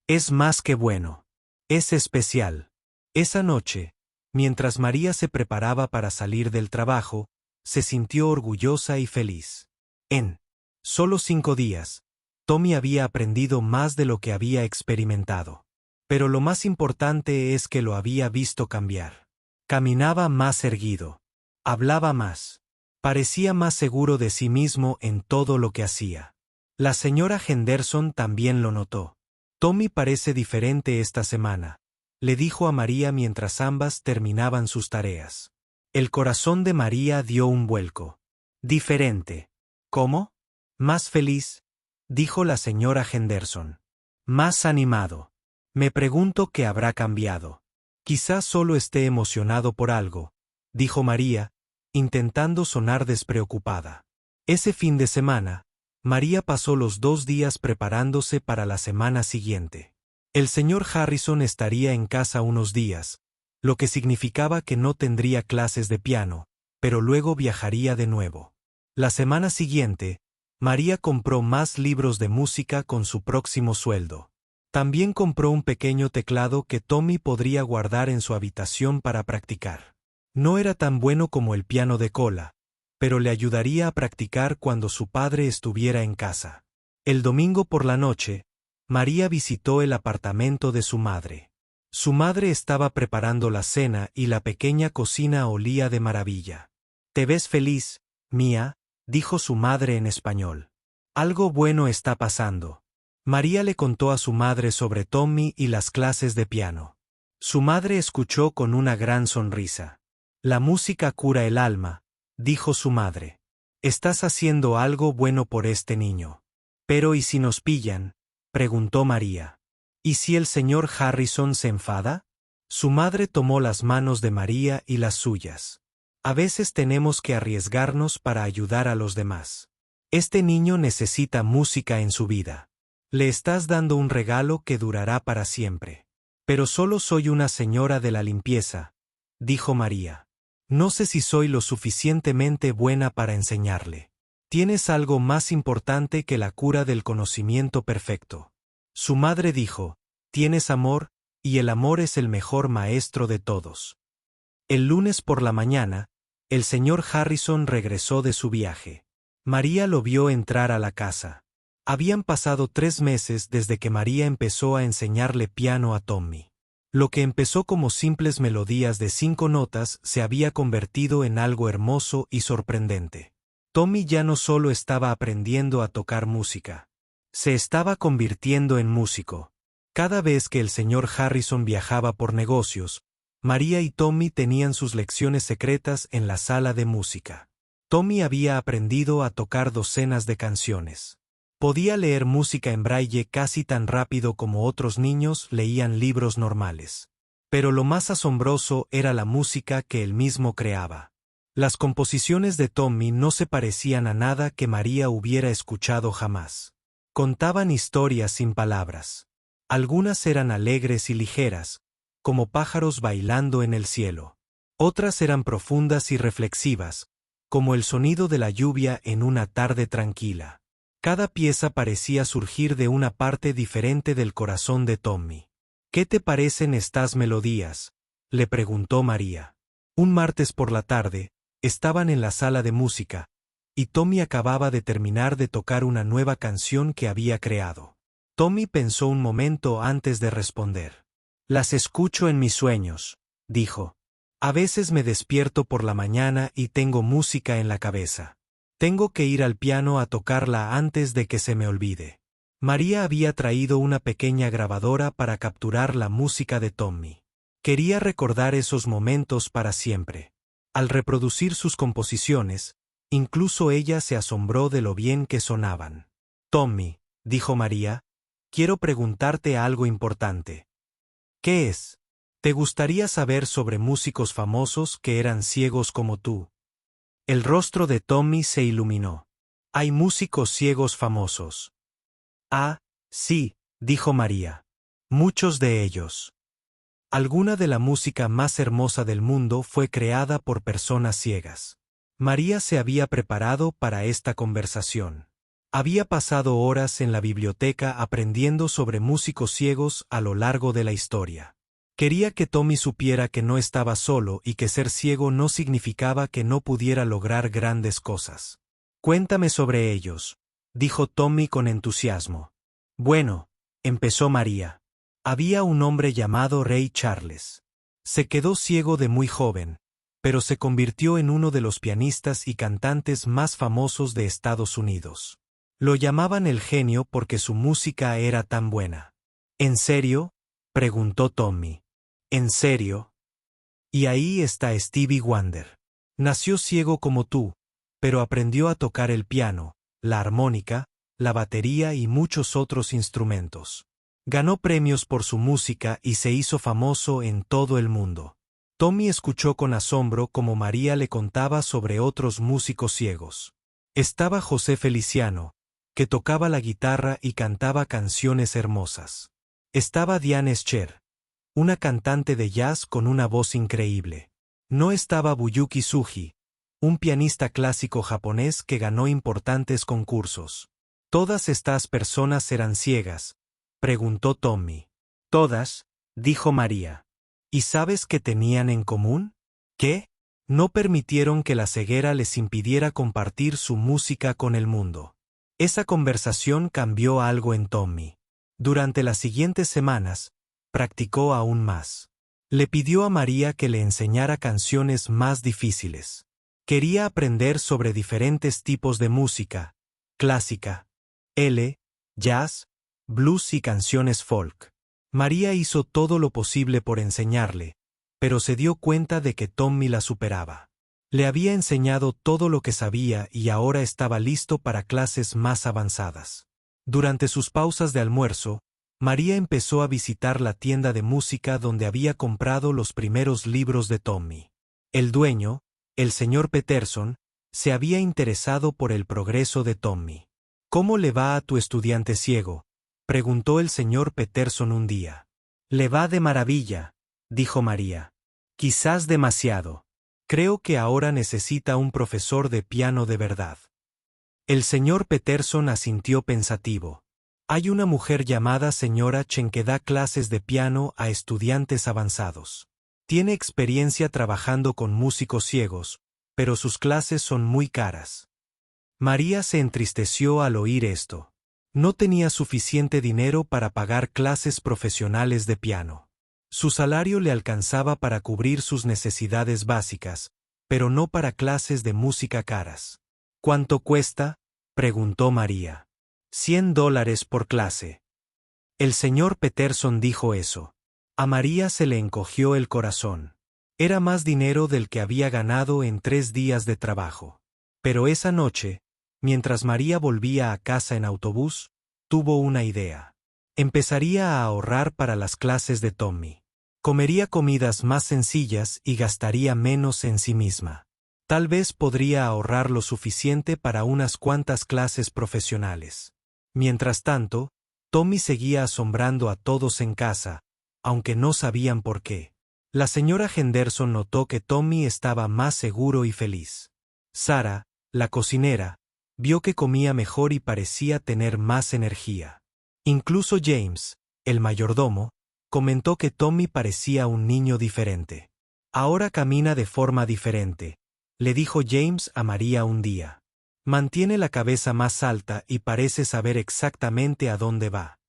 Es más que bueno. Es especial. Esa noche, mientras María se preparaba para salir del trabajo, se sintió orgullosa y feliz. En solo 5 días, Tommy había aprendido más de lo que había experimentado. Pero lo más importante es que lo había visto cambiar. Caminaba más erguido. Hablaba más. Parecía más seguro de sí mismo en todo lo que hacía. La señora Henderson también lo notó. Tommy parece diferente esta semana, le dijo a María mientras ambas terminaban sus tareas. El corazón de María dio un vuelco. ¿Diferente? ¿Cómo? Más feliz, dijo la señora Henderson. Más animado. Me pregunto qué habrá cambiado. Quizás solo esté emocionado por algo, dijo María, intentando sonar despreocupada. Ese fin de semana, María pasó los 2 días preparándose para la semana siguiente. El señor Harrison estaría en casa unos días, lo que significaba que no tendría clases de piano, pero luego viajaría de nuevo. La semana siguiente, María compró más libros de música con su próximo sueldo. También compró un pequeño teclado que Tommy podría guardar en su habitación para practicar. No era tan bueno como el piano de cola, pero le ayudaría a practicar cuando su padre estuviera en casa. El domingo por la noche, María visitó el apartamento de su madre. Su madre estaba preparando la cena y la pequeña cocina olía de maravilla. «Te ves feliz, Mía», dijo su madre en español. «Algo bueno está pasando». María le contó a su madre sobre Tommy y las clases de piano. Su madre escuchó con una gran sonrisa. «La música cura el alma», dijo su madre. «Estás haciendo algo bueno por este niño». «Pero ¿y si nos pillan?», preguntó María. «¿Y si el señor Harrison se enfada?». Su madre tomó las manos de María y las suyas. «A veces tenemos que arriesgarnos para ayudar a los demás. Este niño necesita música en su vida. Le estás dando un regalo que durará para siempre». «Pero solo soy una señora de la limpieza», dijo María. «No sé si soy lo suficientemente buena para enseñarle. Tienes algo más importante que la cura del conocimiento perfecto». Su madre dijo, «Tienes amor, y el amor es el mejor maestro de todos». El lunes por la mañana, el señor Harrison regresó de su viaje. María lo vio entrar a la casa. Habían pasado 3 meses desde que María empezó a enseñarle piano a Tommy. Lo que empezó como simples melodías de 5 notas se había convertido en algo hermoso y sorprendente. Tommy ya no solo estaba aprendiendo a tocar música. Se estaba convirtiendo en músico. Cada vez que el señor Harrison viajaba por negocios, María y Tommy tenían sus lecciones secretas en la sala de música. Tommy había aprendido a tocar docenas de canciones. Podía leer música en braille casi tan rápido como otros niños leían libros normales. Pero lo más asombroso era la música que él mismo creaba. Las composiciones de Tommy no se parecían a nada que María hubiera escuchado jamás. Contaban historias sin palabras. Algunas eran alegres y ligeras, como pájaros bailando en el cielo. Otras eran profundas y reflexivas, como el sonido de la lluvia en una tarde tranquila. Cada pieza parecía surgir de una parte diferente del corazón de Tommy. ¿Qué te parecen estas melodías?, le preguntó María. Un martes por la tarde, estaban en la sala de música, y Tommy acababa de terminar de tocar una nueva canción que había creado. Tommy pensó un momento antes de responder. Las escucho en mis sueños, dijo. A veces me despierto por la mañana y tengo música en la cabeza. Tengo que ir al piano a tocarla antes de que se me olvide. María había traído una pequeña grabadora para capturar la música de Tommy. Quería recordar esos momentos para siempre. Al reproducir sus composiciones, incluso ella se asombró de lo bien que sonaban. Tommy, dijo María, quiero preguntarte algo importante. ¿Qué es? ¿Te gustaría saber sobre músicos famosos que eran ciegos como tú? El rostro de Tommy se iluminó. Hay músicos ciegos famosos. Ah, sí, dijo María. Muchos de ellos. Alguna de la música más hermosa del mundo fue creada por personas ciegas. María se había preparado para esta conversación. Había pasado horas en la biblioteca aprendiendo sobre músicos ciegos a lo largo de la historia. Quería que Tommy supiera que no estaba solo y que ser ciego no significaba que no pudiera lograr grandes cosas. Cuéntame sobre ellos, dijo Tommy con entusiasmo. Bueno, empezó María. Había un hombre llamado Ray Charles. Se quedó ciego de muy joven, pero se convirtió en uno de los pianistas y cantantes más famosos de Estados Unidos. Lo llamaban el genio porque su música era tan buena. ¿En serio?, preguntó Tommy. ¿En serio? Y ahí está Stevie Wonder. Nació ciego como tú, pero aprendió a tocar el piano, la armónica, la batería y muchos otros instrumentos. Ganó premios por su música y se hizo famoso en todo el mundo. Tommy escuchó con asombro como María le contaba sobre otros músicos ciegos. Estaba José Feliciano, que tocaba la guitarra y cantaba canciones hermosas. Estaba Diane Escher, una cantante de jazz con una voz increíble. No estaba Buyuki Tsuji, un pianista clásico japonés que ganó importantes concursos. ¿Todas estas personas eran ciegas?, preguntó Tommy. Todas, dijo María. ¿Y sabes qué tenían en común? ¿Qué? No permitieron que la ceguera les impidiera compartir su música con el mundo. Esa conversación cambió algo en Tommy. Durante las siguientes semanas, practicó aún más. Le pidió a María que le enseñara canciones más difíciles. Quería aprender sobre diferentes tipos de música, clásica, jazz, blues y canciones folk. María hizo todo lo posible por enseñarle, pero se dio cuenta de que Tommy la superaba. Le había enseñado todo lo que sabía y ahora estaba listo para clases más avanzadas. Durante sus pausas de almuerzo, María empezó a visitar la tienda de música donde había comprado los primeros libros de Tommy. El dueño, el señor Peterson, se había interesado por el progreso de Tommy. ¿Cómo le va a tu estudiante ciego?, preguntó el señor Peterson un día. Le va de maravilla, dijo María. Quizás demasiado. Creo que ahora necesita un profesor de piano de verdad. El señor Peterson asintió pensativo. Hay una mujer llamada señora Chen que da clases de piano a estudiantes avanzados. Tiene experiencia trabajando con músicos ciegos, pero sus clases son muy caras. María se entristeció al oír esto. No tenía suficiente dinero para pagar clases profesionales de piano. Su salario le alcanzaba para cubrir sus necesidades básicas, pero no para clases de música caras. ¿Cuánto cuesta?, preguntó María. $100 por clase. El señor Peterson dijo eso. A María se le encogió el corazón. Era más dinero del que había ganado en 3 días de trabajo. Pero esa noche, mientras María volvía a casa en autobús, tuvo una idea. Empezaría a ahorrar para las clases de Tommy. Comería comidas más sencillas y gastaría menos en sí misma. Tal vez podría ahorrar lo suficiente para unas cuantas clases profesionales. Mientras tanto, Tommy seguía asombrando a todos en casa, aunque no sabían por qué. La señora Henderson notó que Tommy estaba más seguro y feliz. Sarah, la cocinera, vio que comía mejor y parecía tener más energía. Incluso James, el mayordomo, comentó que Tommy parecía un niño diferente. Ahora camina de forma diferente, le dijo James a María un día. Mantiene la cabeza más alta y parece saber exactamente a dónde va.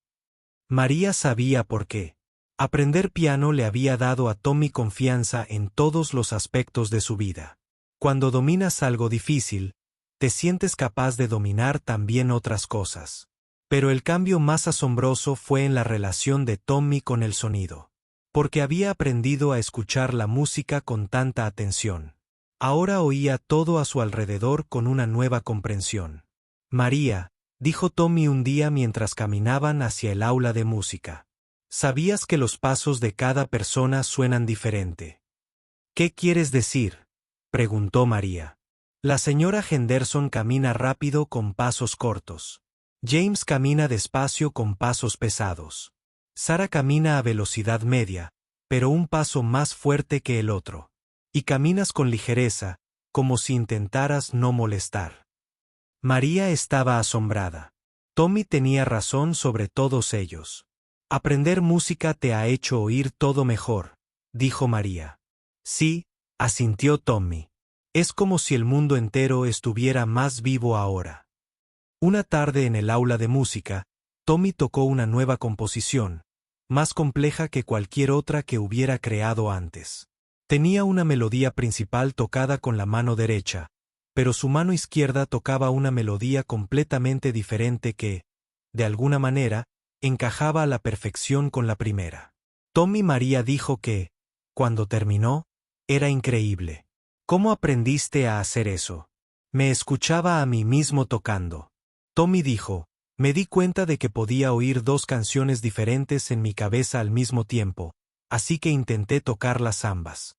María sabía por qué. Aprender piano le había dado a Tommy confianza en todos los aspectos de su vida. Cuando dominas algo difícil, te sientes capaz de dominar también otras cosas. Pero el cambio más asombroso fue en la relación de Tommy con el sonido. Porque había aprendido a escuchar la música con tanta atención. Ahora oía todo a su alrededor con una nueva comprensión. María, dijo Tommy un día mientras caminaban hacia el aula de música. ¿Sabías que los pasos de cada persona suenan diferente? ¿Qué quieres decir?, preguntó María. La señora Henderson camina rápido con pasos cortos. James camina despacio con pasos pesados. Sarah camina a velocidad media, pero un paso más fuerte que el otro. Y caminas con ligereza, como si intentaras no molestar. María estaba asombrada. Tommy tenía razón sobre todos ellos. Aprender música te ha hecho oír todo mejor, dijo María. Sí, asintió Tommy. Es como si el mundo entero estuviera más vivo ahora. Una tarde en el aula de música, Tommy tocó una nueva composición, más compleja que cualquier otra que hubiera creado antes. Tenía una melodía principal tocada con la mano derecha, pero su mano izquierda tocaba una melodía completamente diferente que, de alguna manera, encajaba a la perfección con la primera. Tommy María dijo que, cuando terminó, era increíble. ¿Cómo aprendiste a hacer eso? Me escuchaba a mí mismo tocando. Tommy dijo, me di cuenta de que podía oír 2 canciones diferentes en mi cabeza al mismo tiempo, así que intenté tocarlas ambas.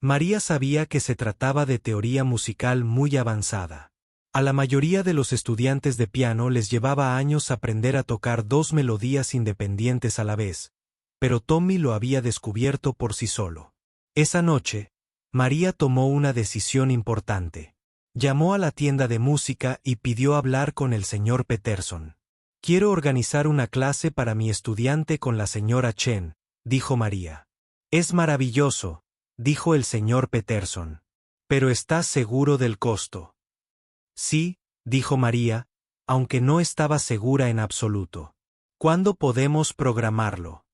María sabía que se trataba de teoría musical muy avanzada. A la mayoría de los estudiantes de piano les llevaba años aprender a tocar 2 melodías independientes a la vez, pero Tommy lo había descubierto por sí solo. Esa noche, María tomó una decisión importante. Llamó a la tienda de música y pidió hablar con el señor Peterson. Quiero organizar una clase para mi estudiante con la señora Chen, dijo María. Es maravilloso, dijo el señor Peterson. Pero ¿estás seguro del costo? Sí, dijo María, aunque no estaba segura en absoluto. ¿Cuándo podemos programarlo?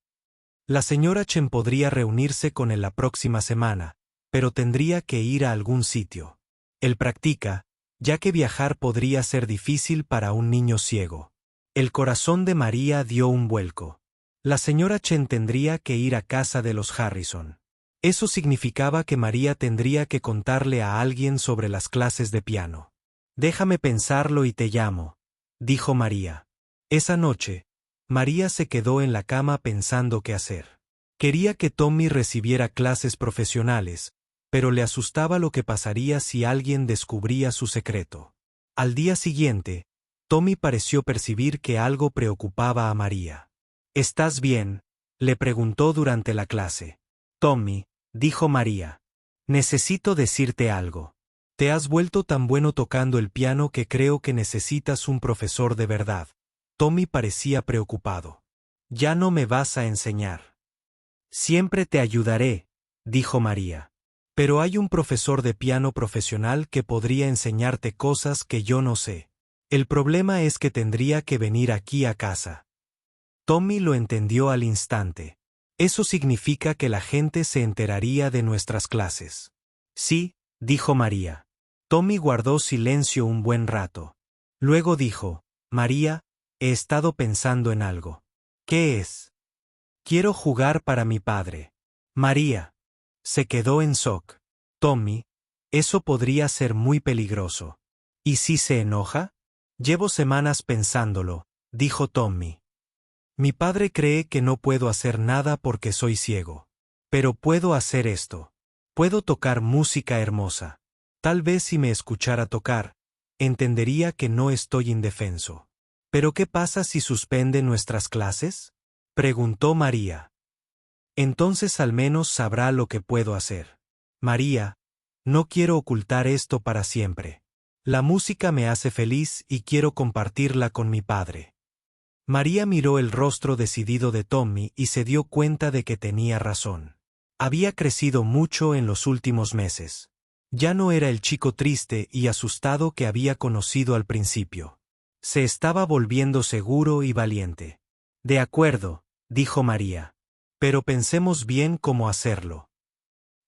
La señora Chen podría reunirse con él la próxima semana, pero tendría que ir a algún sitio. Él practica, ya que viajar podría ser difícil para un niño ciego. El corazón de María dio un vuelco. La señora Chen tendría que ir a casa de los Harrison. Eso significaba que María tendría que contarle a alguien sobre las clases de piano. Déjame pensarlo y te llamo, dijo María. Esa noche, María se quedó en la cama pensando qué hacer. Quería que Tommy recibiera clases profesionales, pero le asustaba lo que pasaría si alguien descubría su secreto. Al día siguiente, Tommy pareció percibir que algo preocupaba a María. ¿Estás bien?, le preguntó durante la clase. Tommy, dijo María. Necesito decirte algo. Te has vuelto tan bueno tocando el piano que creo que necesitas un profesor de verdad. Tommy parecía preocupado. Ya no me vas a enseñar. Siempre te ayudaré, dijo María. Pero hay un profesor de piano profesional que podría enseñarte cosas que yo no sé. El problema es que tendría que venir aquí a casa. Tommy lo entendió al instante. Eso significa que la gente se enteraría de nuestras clases. Sí, dijo María. Tommy guardó silencio un buen rato. Luego dijo, María, he estado pensando en algo. ¿Qué es? Quiero jugar para mi padre. María. Se quedó en shock. Tommy, eso podría ser muy peligroso. ¿Y si se enoja? Llevo semanas pensándolo, dijo Tommy. Mi padre cree que no puedo hacer nada porque soy ciego. Pero puedo hacer esto. Puedo tocar música hermosa. Tal vez si me escuchara tocar, entendería que no estoy indefenso. ¿Pero qué pasa si suspende nuestras clases? Preguntó María. Entonces al menos sabrá lo que puedo hacer. María, no quiero ocultar esto para siempre. La música me hace feliz y quiero compartirla con mi padre. María miró el rostro decidido de Tommy y se dio cuenta de que tenía razón. Había crecido mucho en los últimos meses. Ya no era el chico triste y asustado que había conocido al principio. Se estaba volviendo seguro y valiente. De acuerdo, dijo María. Pero pensemos bien cómo hacerlo.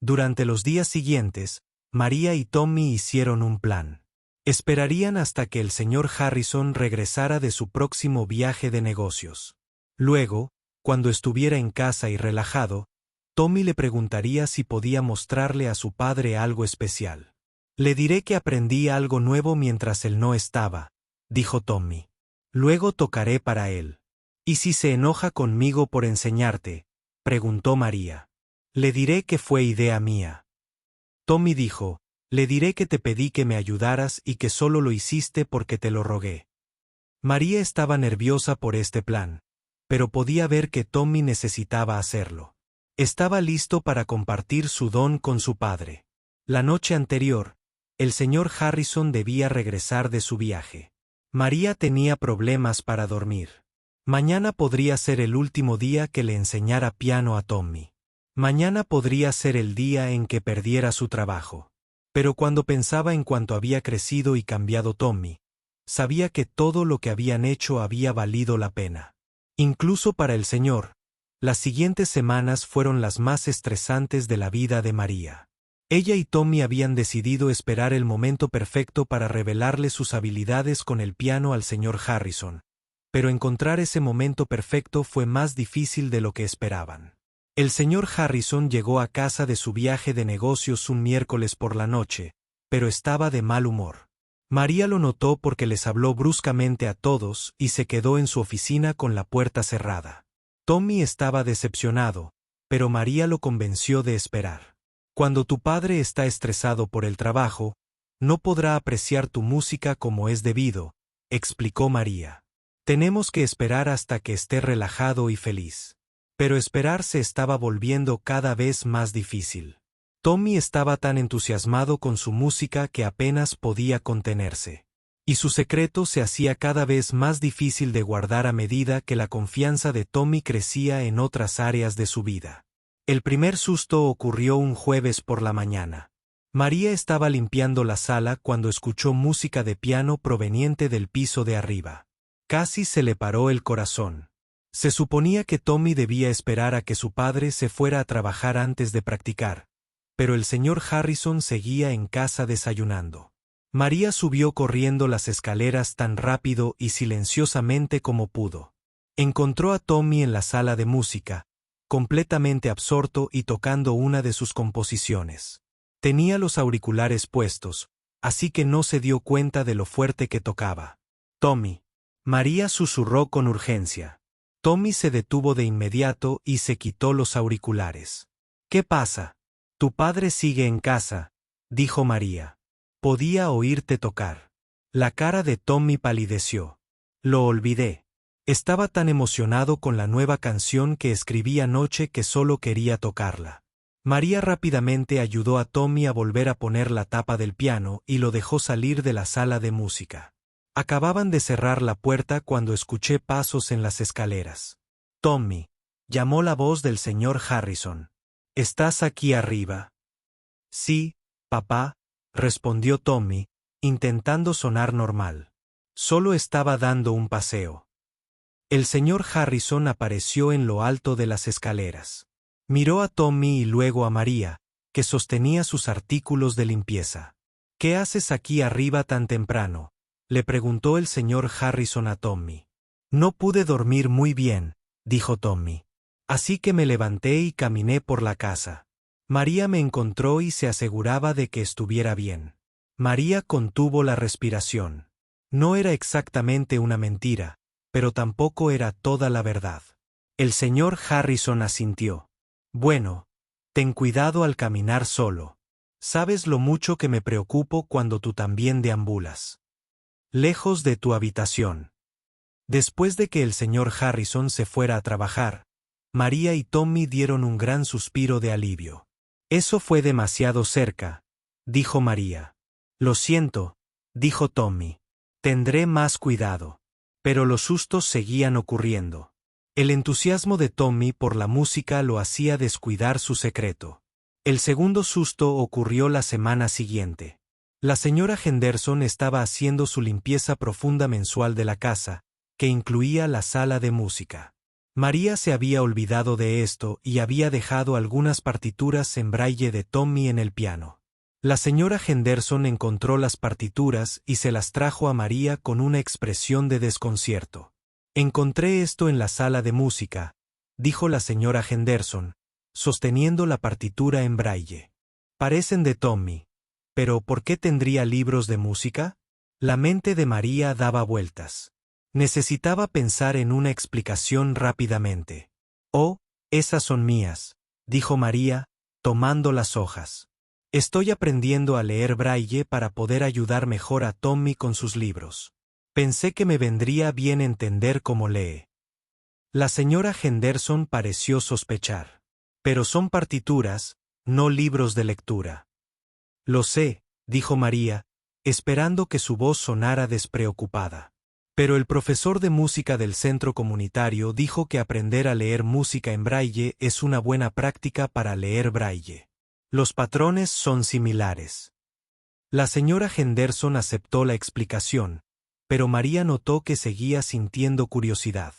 Durante los días siguientes, María y Tommy hicieron un plan. Esperarían hasta que el señor Harrison regresara de su próximo viaje de negocios. Luego, cuando estuviera en casa y relajado, Tommy le preguntaría si podía mostrarle a su padre algo especial. Le diré que aprendí algo nuevo mientras él no estaba, dijo Tommy. Luego tocaré para él. ¿Y si se enoja conmigo por enseñarte? Preguntó María. Le diré que fue idea mía. Tommy dijo, le diré que te pedí que me ayudaras y que solo lo hiciste porque te lo rogué. María estaba nerviosa por este plan, pero podía ver que Tommy necesitaba hacerlo. Estaba listo para compartir su don con su padre. La noche anterior, el señor Harrison debía regresar de su viaje. María tenía problemas para dormir. Mañana podría ser el último día que le enseñara piano a Tommy. Mañana podría ser el día en que perdiera su trabajo. Pero cuando pensaba en cuánto había crecido y cambiado Tommy, sabía que todo lo que habían hecho había valido la pena. Incluso para el señor, las siguientes semanas fueron las más estresantes de la vida de María. Ella y Tommy habían decidido esperar el momento perfecto para revelarle sus habilidades con el piano al señor Harrison, pero encontrar ese momento perfecto fue más difícil de lo que esperaban. El señor Harrison llegó a casa de su viaje de negocios un miércoles por la noche, pero estaba de mal humor. María lo notó porque les habló bruscamente a todos y se quedó en su oficina con la puerta cerrada. Tommy estaba decepcionado, pero María lo convenció de esperar. Cuando tu padre está estresado por el trabajo, no podrá apreciar tu música como es debido, explicó María. Tenemos que esperar hasta que esté relajado y feliz. Pero esperar se estaba volviendo cada vez más difícil. Tommy estaba tan entusiasmado con su música que apenas podía contenerse. Y su secreto se hacía cada vez más difícil de guardar a medida que la confianza de Tommy crecía en otras áreas de su vida. El primer susto ocurrió un jueves por la mañana. María estaba limpiando la sala cuando escuchó música de piano proveniente del piso de arriba. Casi se le paró el corazón. Se suponía que Tommy debía esperar a que su padre se fuera a trabajar antes de practicar, pero el señor Harrison seguía en casa desayunando. María subió corriendo las escaleras tan rápido y silenciosamente como pudo. Encontró a Tommy en la sala de música, completamente absorto y tocando una de sus composiciones. Tenía los auriculares puestos, así que no se dio cuenta de lo fuerte que tocaba. Tommy. María susurró con urgencia. Tommy se detuvo de inmediato y se quitó los auriculares. ¿Qué pasa? Tu padre sigue en casa, dijo María. Podía oírte tocar. La cara de Tommy palideció. Lo olvidé. Estaba tan emocionado con la nueva canción que escribí anoche que solo quería tocarla. María rápidamente ayudó a Tommy a volver a poner la tapa del piano y lo dejó salir de la sala de música. Acababan de cerrar la puerta cuando escuché pasos en las escaleras. Tommy, llamó la voz del señor Harrison. ¿Estás aquí arriba? Sí, papá, respondió Tommy, intentando sonar normal. Solo estaba dando un paseo. El señor Harrison apareció en lo alto de las escaleras. Miró a Tommy y luego a María, que sostenía sus artículos de limpieza. ¿Qué haces aquí arriba tan temprano?, le preguntó el señor Harrison a Tommy. No pude dormir muy bien, dijo Tommy. Así que me levanté y caminé por la casa. María me encontró y se aseguraba de que estuviera bien. María contuvo la respiración. No era exactamente una mentira, pero tampoco era toda la verdad. El señor Harrison asintió. Bueno, ten cuidado al caminar solo. Sabes lo mucho que me preocupo cuando tú también deambulas. Lejos de tu habitación. Después de que el señor Harrison se fuera a trabajar, María y Tommy dieron un gran suspiro de alivio. Eso fue demasiado cerca, dijo María. Lo siento, dijo Tommy. Tendré más cuidado. Pero los sustos seguían ocurriendo. El entusiasmo de Tommy por la música lo hacía descuidar su secreto. El segundo susto ocurrió la semana siguiente. La señora Henderson estaba haciendo su limpieza profunda mensual de la casa, que incluía la sala de música. María se había olvidado de esto y había dejado algunas partituras en braille de Tommy en el piano. La señora Henderson encontró las partituras y se las trajo a María con una expresión de desconcierto. Encontré esto en la sala de música, dijo la señora Henderson, sosteniendo la partitura en braille. Parecen de Tommy. ¿Pero por qué tendría libros de música? La mente de María daba vueltas. Necesitaba pensar en una explicación rápidamente. Oh, esas son mías, dijo María, tomando las hojas. Estoy aprendiendo a leer braille para poder ayudar mejor a Tommy con sus libros. Pensé que me vendría bien entender cómo lee. La señora Henderson pareció sospechar. Pero son partituras, no libros de lectura. Lo sé, dijo María, esperando que su voz sonara despreocupada. Pero el profesor de música del centro comunitario dijo que aprender a leer música en braille es una buena práctica para leer braille. Los patrones son similares. La señora Henderson aceptó la explicación, pero María notó que seguía sintiendo curiosidad.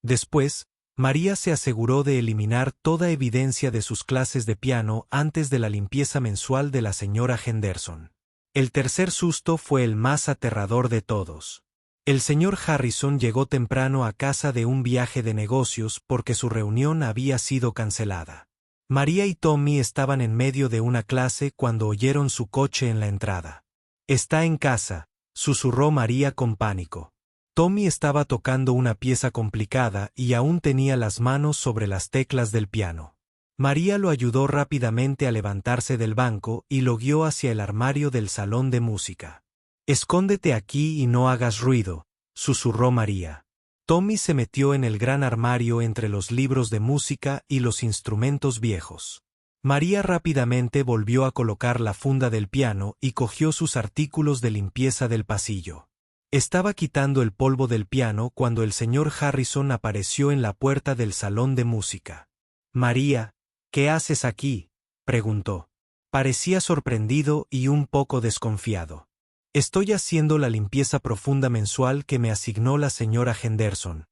Después, María se aseguró de eliminar toda evidencia de sus clases de piano antes de la limpieza mensual de la señora Henderson. El tercer susto fue el más aterrador de todos. El señor Harrison llegó temprano a casa de un viaje de negocios porque su reunión había sido cancelada. María y Tommy estaban en medio de una clase cuando oyeron su coche en la entrada. «Está en casa», susurró María con pánico. Tommy estaba tocando una pieza complicada y aún tenía las manos sobre las teclas del piano. María lo ayudó rápidamente a levantarse del banco y lo guió hacia el armario del salón de música. «Escóndete aquí y no hagas ruido», susurró María. Tommy se metió en el gran armario entre los libros de música y los instrumentos viejos. María rápidamente volvió a colocar la funda del piano y cogió sus artículos de limpieza del pasillo. Estaba quitando el polvo del piano cuando el señor Harrison apareció en la puerta del salón de música. «María, ¿qué haces aquí?», preguntó. Parecía sorprendido y un poco desconfiado. «Estoy haciendo la limpieza profunda mensual que me asignó la señora Henderson»,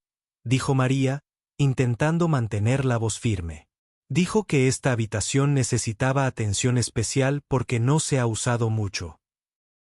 dijo María, intentando mantener la voz firme. Dijo que esta habitación necesitaba atención especial porque no se ha usado mucho.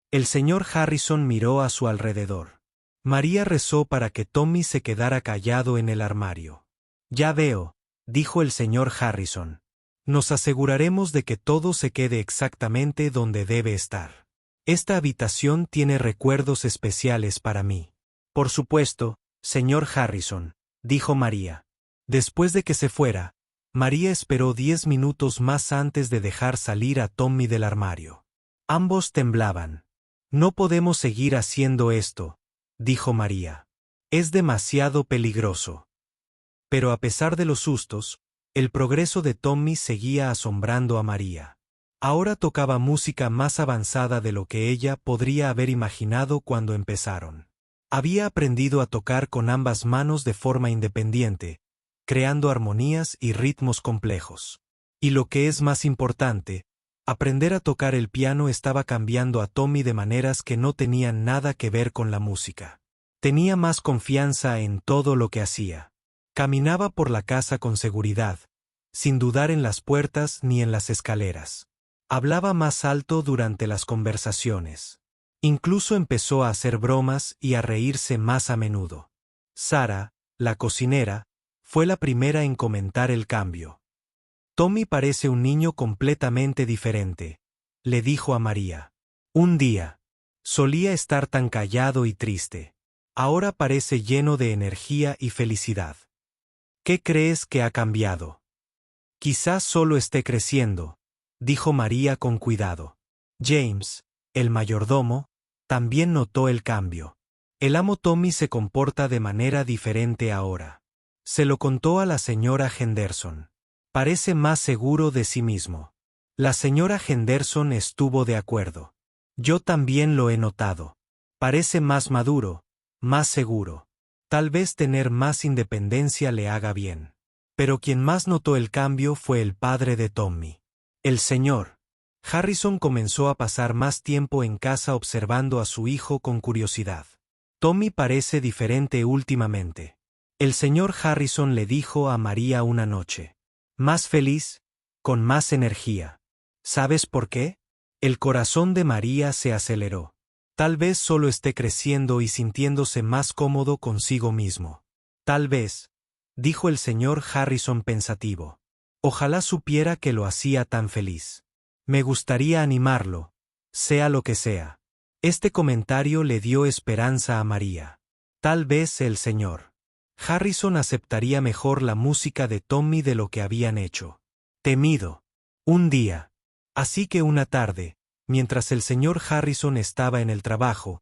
El señor Harrison miró a su alrededor. María rezó para que Tommy se quedara callado en el armario. «Ya veo», dijo el señor Harrison. «Nos aseguraremos de que todo se quede exactamente donde debe estar. Esta habitación tiene recuerdos especiales para mí». «Por supuesto, señor Harrison», dijo María. Después de que se fuera, María esperó 10 minutos más antes de dejar salir a Tommy del armario. Ambos temblaban. «No podemos seguir haciendo esto», dijo María. «Es demasiado peligroso». Pero a pesar de los sustos, el progreso de Tommy seguía asombrando a María. Ahora tocaba música más avanzada de lo que ella podría haber imaginado cuando empezaron. Había aprendido a tocar con ambas manos de forma independiente, creando armonías y ritmos complejos. Y lo que es más importante, aprender a tocar el piano estaba cambiando a Tommy de maneras que no tenían nada que ver con la música. Tenía más confianza en todo lo que hacía. Caminaba por la casa con seguridad, sin dudar en las puertas ni en las escaleras. Hablaba más alto durante las conversaciones. Incluso empezó a hacer bromas y a reírse más a menudo. Sara, la cocinera, Fue la primera en comentar el cambio. Tommy parece un niño completamente diferente, le dijo a María. Un día. Solía estar tan callado y triste. Ahora parece lleno de energía y felicidad. ¿Qué crees que ha cambiado? Quizás solo esté creciendo, dijo María con cuidado. James, el mayordomo, también notó el cambio. El amo Tommy se comporta de manera diferente ahora. Se lo contó a la señora Henderson. Parece más seguro de sí mismo. La señora Henderson estuvo de acuerdo. Yo también lo he notado. Parece más maduro, más seguro. Tal vez tener más independencia le haga bien. Pero quien más notó el cambio fue el padre de Tommy. El señor Harrison comenzó a pasar más tiempo en casa observando a su hijo con curiosidad. Tommy parece diferente últimamente. El señor Harrison le dijo a María una noche. Más feliz, con más energía. ¿Sabes por qué? El corazón de María se aceleró. Tal vez solo esté creciendo y sintiéndose más cómodo consigo mismo. Tal vez, dijo el señor Harrison pensativo. Ojalá supiera que lo hacía tan feliz. Me gustaría animarlo, sea lo que sea. Este comentario le dio esperanza a María. Tal vez el señor Harrison aceptaría mejor la música de Tommy de lo que habían hecho. Temido. Un día. Así que una tarde, mientras el señor Harrison estaba en el trabajo,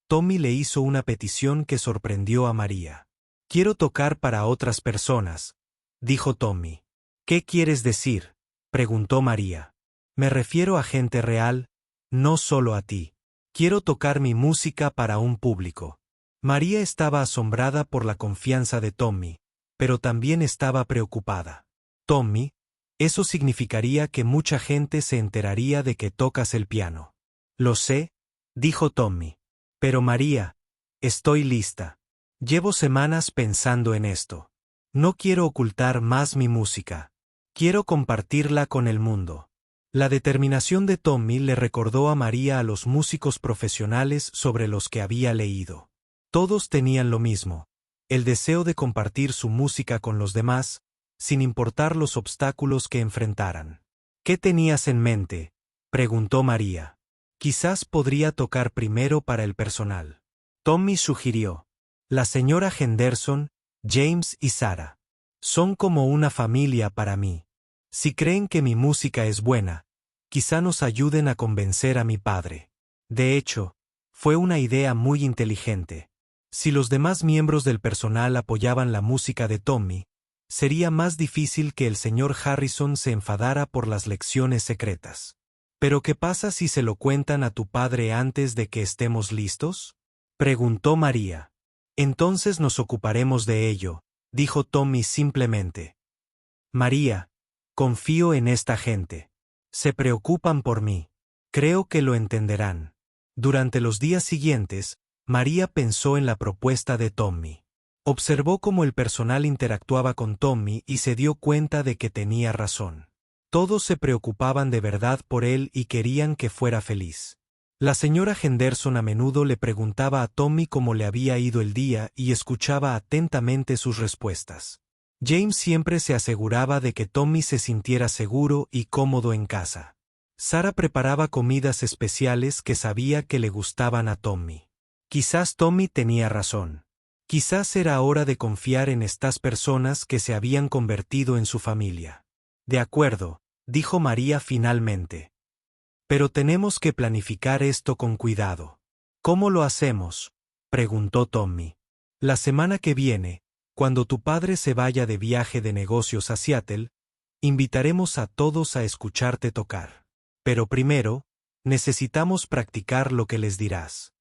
Tommy le hizo una petición que sorprendió a María. Quiero tocar para otras personas, dijo Tommy. ¿Qué quieres decir? Preguntó María. Me refiero a gente real, no solo a ti. Quiero tocar mi música para un público. María estaba asombrada por la confianza de Tommy, pero también estaba preocupada. Tommy, eso significaría que mucha gente se enteraría de que tocas el piano. Lo sé, dijo Tommy. Pero María, estoy lista. Llevo semanas pensando en esto. No quiero ocultar más mi música. Quiero compartirla con el mundo. La determinación de Tommy le recordó a María a los músicos profesionales sobre los que había leído. Todos tenían lo mismo, el deseo de compartir su música con los demás, sin importar los obstáculos que enfrentaran. ¿Qué tenías en mente?, preguntó María. Quizás podría tocar primero para el personal. Tommy sugirió. La señora Henderson, James y Sarah. Son como una familia para mí. Si creen que mi música es buena, quizá nos ayuden a convencer a mi padre. De hecho, fue una idea muy inteligente. Si los demás miembros del personal apoyaban la música de Tommy, sería más difícil que el señor Harrison se enfadara por las lecciones secretas. ¿Pero qué pasa si se lo cuentan a tu padre antes de que estemos listos?, preguntó María. Entonces nos ocuparemos de ello, dijo Tommy simplemente. María, confío en esta gente. Se preocupan por mí. Creo que lo entenderán. Durante los días siguientes, María pensó en la propuesta de Tommy. Observó cómo el personal interactuaba con Tommy y se dio cuenta de que tenía razón. Todos se preocupaban de verdad por él y querían que fuera feliz. La señora Henderson a menudo le preguntaba a Tommy cómo le había ido el día y escuchaba atentamente sus respuestas. James siempre se aseguraba de que Tommy se sintiera seguro y cómodo en casa. Sarah preparaba comidas especiales que sabía que le gustaban a Tommy. Quizás Tommy tenía razón. Quizás era hora de confiar en estas personas que se habían convertido en su familia. De acuerdo, dijo María finalmente. Pero tenemos que planificar esto con cuidado. ¿Cómo lo hacemos?, preguntó Tommy. La semana que viene, cuando tu padre se vaya de viaje de negocios a Seattle, invitaremos a todos a escucharte tocar. Pero primero, necesitamos practicar lo que les dirás.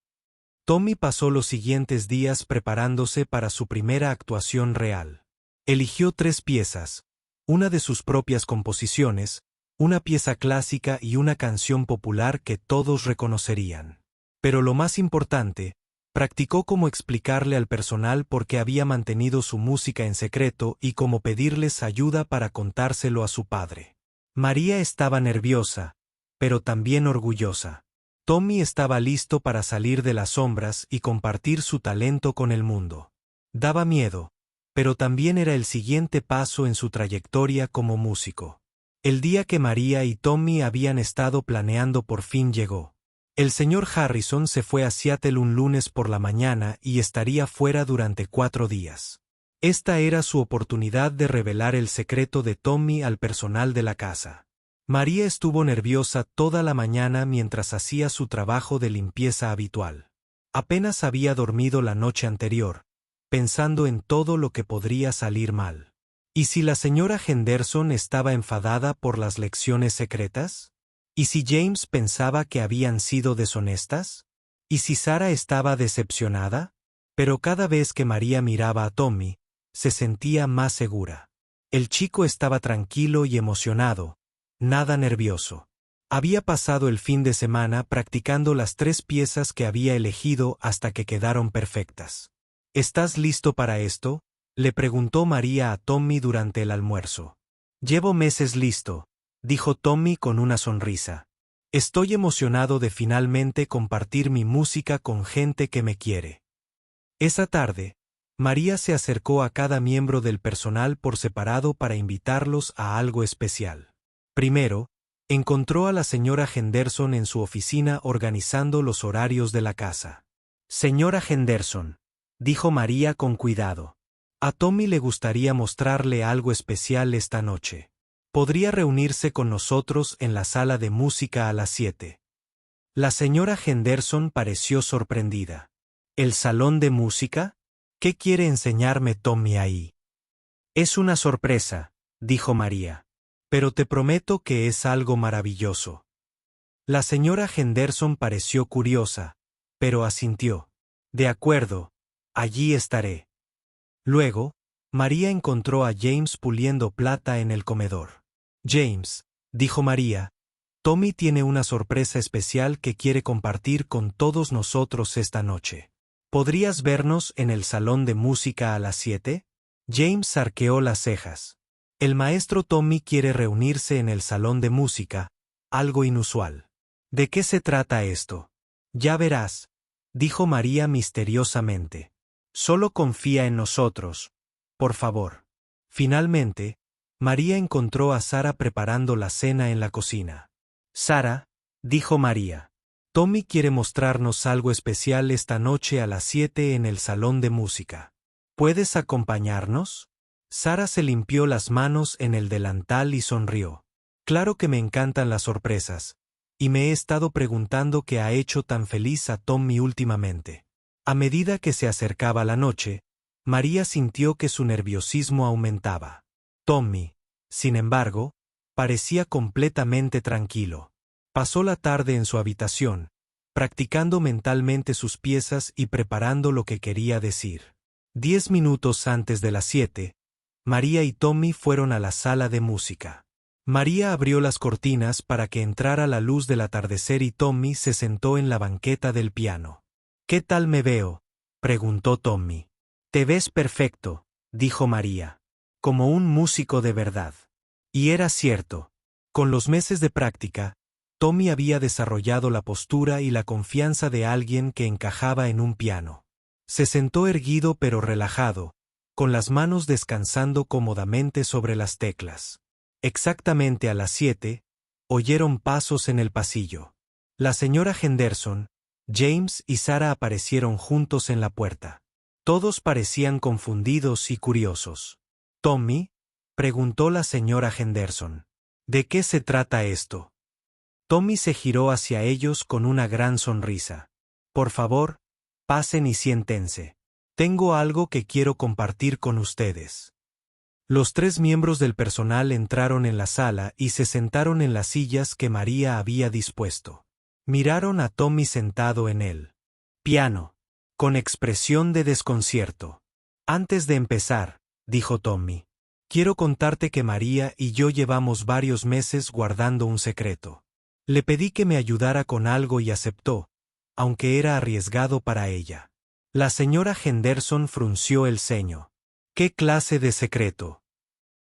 Tommy pasó los siguientes días preparándose para su primera actuación real. Eligió 3 piezas, una de sus propias composiciones, una pieza clásica y una canción popular que todos reconocerían. Pero lo más importante, practicó cómo explicarle al personal por qué había mantenido su música en secreto y cómo pedirles ayuda para contárselo a su padre. María estaba nerviosa, pero también orgullosa. Tommy estaba listo para salir de las sombras y compartir su talento con el mundo. Daba miedo, pero también era el siguiente paso en su trayectoria como músico. El día que María y Tommy habían estado planeando por fin llegó. El señor Harrison se fue a Seattle un lunes por la mañana y estaría fuera durante 4 días. Esta era su oportunidad de revelar el secreto de Tommy al personal de la casa. María estuvo nerviosa toda la mañana mientras hacía su trabajo de limpieza habitual. Apenas había dormido la noche anterior, pensando en todo lo que podría salir mal. ¿Y si la señora Henderson estaba enfadada por las lecciones secretas? ¿Y si James pensaba que habían sido deshonestas? ¿Y si Sara estaba decepcionada? Pero cada vez que María miraba a Tommy, se sentía más segura. El chico estaba tranquilo y emocionado, nada nervioso. Había pasado el fin de semana practicando las 3 piezas que había elegido hasta que quedaron perfectas. ¿Estás listo para esto?, le preguntó María a Tommy durante el almuerzo. Llevo meses listo, dijo Tommy con una sonrisa. Estoy emocionado de finalmente compartir mi música con gente que me quiere. Esa tarde, María se acercó a cada miembro del personal por separado para invitarlos a algo especial. Primero, encontró a la señora Henderson en su oficina organizando los horarios de la casa. Señora Henderson, dijo María con cuidado. A Tommy le gustaría mostrarle algo especial esta noche. Podría reunirse con nosotros en la sala de música a las 7. La señora Henderson pareció sorprendida. ¿El salón de música? ¿Qué quiere enseñarme Tommy ahí? Es una sorpresa, dijo María. Pero te prometo que es algo maravilloso. La señora Henderson pareció curiosa, pero asintió. De acuerdo, allí estaré. Luego, María encontró a James puliendo plata en el comedor. James, dijo María, Tommy tiene una sorpresa especial que quiere compartir con todos nosotros esta noche. ¿Podrías vernos en el salón de música a las 7? James arqueó las cejas. El maestro Tommy quiere reunirse en el salón de música, algo inusual. ¿De qué se trata esto? Ya verás, dijo María misteriosamente. Solo confía en nosotros, por favor. Finalmente, María encontró a Sara preparando la cena en la cocina. Sara, dijo María, Tommy quiere mostrarnos algo especial esta noche a las 7 en el salón de música. ¿Puedes acompañarnos? Sara se limpió las manos en el delantal y sonrió. Claro que me encantan las sorpresas, y me he estado preguntando qué ha hecho tan feliz a Tommy últimamente. A medida que se acercaba la noche, María sintió que su nerviosismo aumentaba. Tommy, sin embargo, parecía completamente tranquilo. Pasó la tarde en su habitación, practicando mentalmente sus piezas y preparando lo que quería decir. 10 minutos antes de las 7, María y Tommy fueron a la sala de música. María abrió las cortinas para que entrara la luz del atardecer y Tommy se sentó en la banqueta del piano. ¿Qué tal me veo?, preguntó Tommy. Te ves perfecto, dijo María. Como un músico de verdad. Y era cierto. Con los meses de práctica, Tommy había desarrollado la postura y la confianza de alguien que encajaba en un piano. Se sentó erguido pero relajado, con las manos descansando cómodamente sobre las teclas. Exactamente a las 7, oyeron pasos en el pasillo. La señora Henderson, James y Sara aparecieron juntos en la puerta. Todos parecían confundidos y curiosos. «¿Tommy?», preguntó la señora Henderson. «¿De qué se trata esto?». Tommy se giró hacia ellos con una gran sonrisa. «Por favor, pasen y siéntense. Tengo algo que quiero compartir con ustedes». Los 3 miembros del personal entraron en la sala y se sentaron en las sillas que María había dispuesto. Miraron a Tommy sentado en el piano, con expresión de desconcierto. «Antes de empezar», dijo Tommy, «quiero contarte que María y yo llevamos varios meses guardando un secreto. Le pedí que me ayudara con algo y aceptó, aunque era arriesgado para ella». La señora Henderson frunció el ceño. «¿Qué clase de secreto?».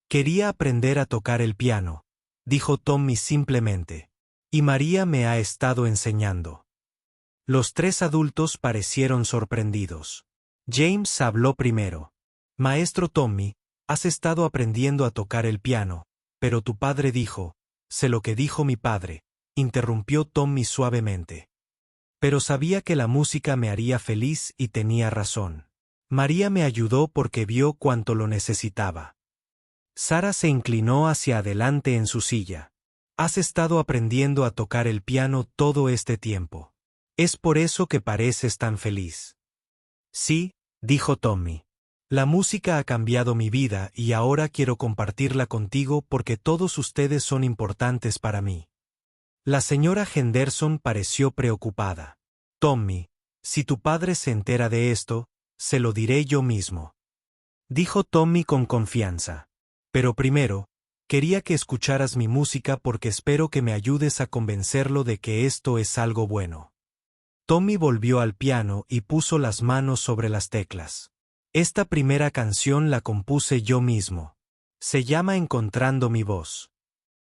«Quería aprender a tocar el piano», dijo Tommy simplemente. «Y María me ha estado enseñando». Los 3 adultos parecieron sorprendidos. James habló primero. Maestro Tommy, has estado aprendiendo a tocar el piano, pero tu padre dijo, sé lo que dijo mi padre, interrumpió Tommy suavemente. Pero sabía que la música me haría feliz y tenía razón. María me ayudó porque vio cuánto lo necesitaba. Sara se inclinó hacia adelante en su silla. Has estado aprendiendo a tocar el piano todo este tiempo. Es por eso que pareces tan feliz. Sí, dijo Tommy. La música ha cambiado mi vida y ahora quiero compartirla contigo porque todos ustedes son importantes para mí. La señora Henderson pareció preocupada. Tommy, si tu padre se entera de esto, se lo diré yo mismo. Dijo Tommy con confianza. Pero primero, quería que escucharas mi música porque espero que me ayudes a convencerlo de que esto es algo bueno. Tommy volvió al piano y puso las manos sobre las teclas. Esta primera canción la compuse yo mismo. Se llama Encontrando mi voz.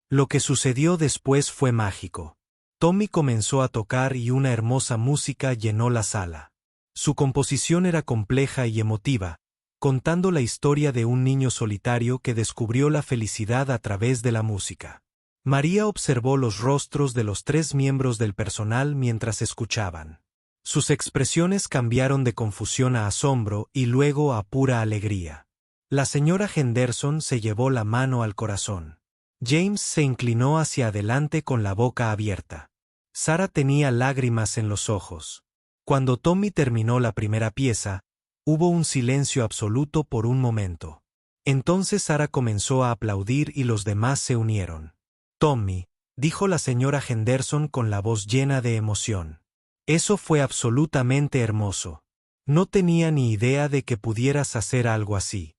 Lo que sucedió después fue mágico. Tommy comenzó a tocar y una hermosa música llenó la sala. Su composición era compleja y emotiva, contando la historia de un niño solitario que descubrió la felicidad a través de la música. María observó los rostros de los 3 miembros del personal mientras escuchaban. Sus expresiones cambiaron de confusión a asombro y luego a pura alegría. La señora Henderson se llevó la mano al corazón. James se inclinó hacia adelante con la boca abierta. Sara tenía lágrimas en los ojos. Cuando Tommy terminó la primera pieza, hubo un silencio absoluto por un momento. Entonces Sara comenzó a aplaudir y los demás se unieron. Tommy, dijo la señora Henderson con la voz llena de emoción. Eso fue absolutamente hermoso. No tenía ni idea de que pudieras hacer algo así.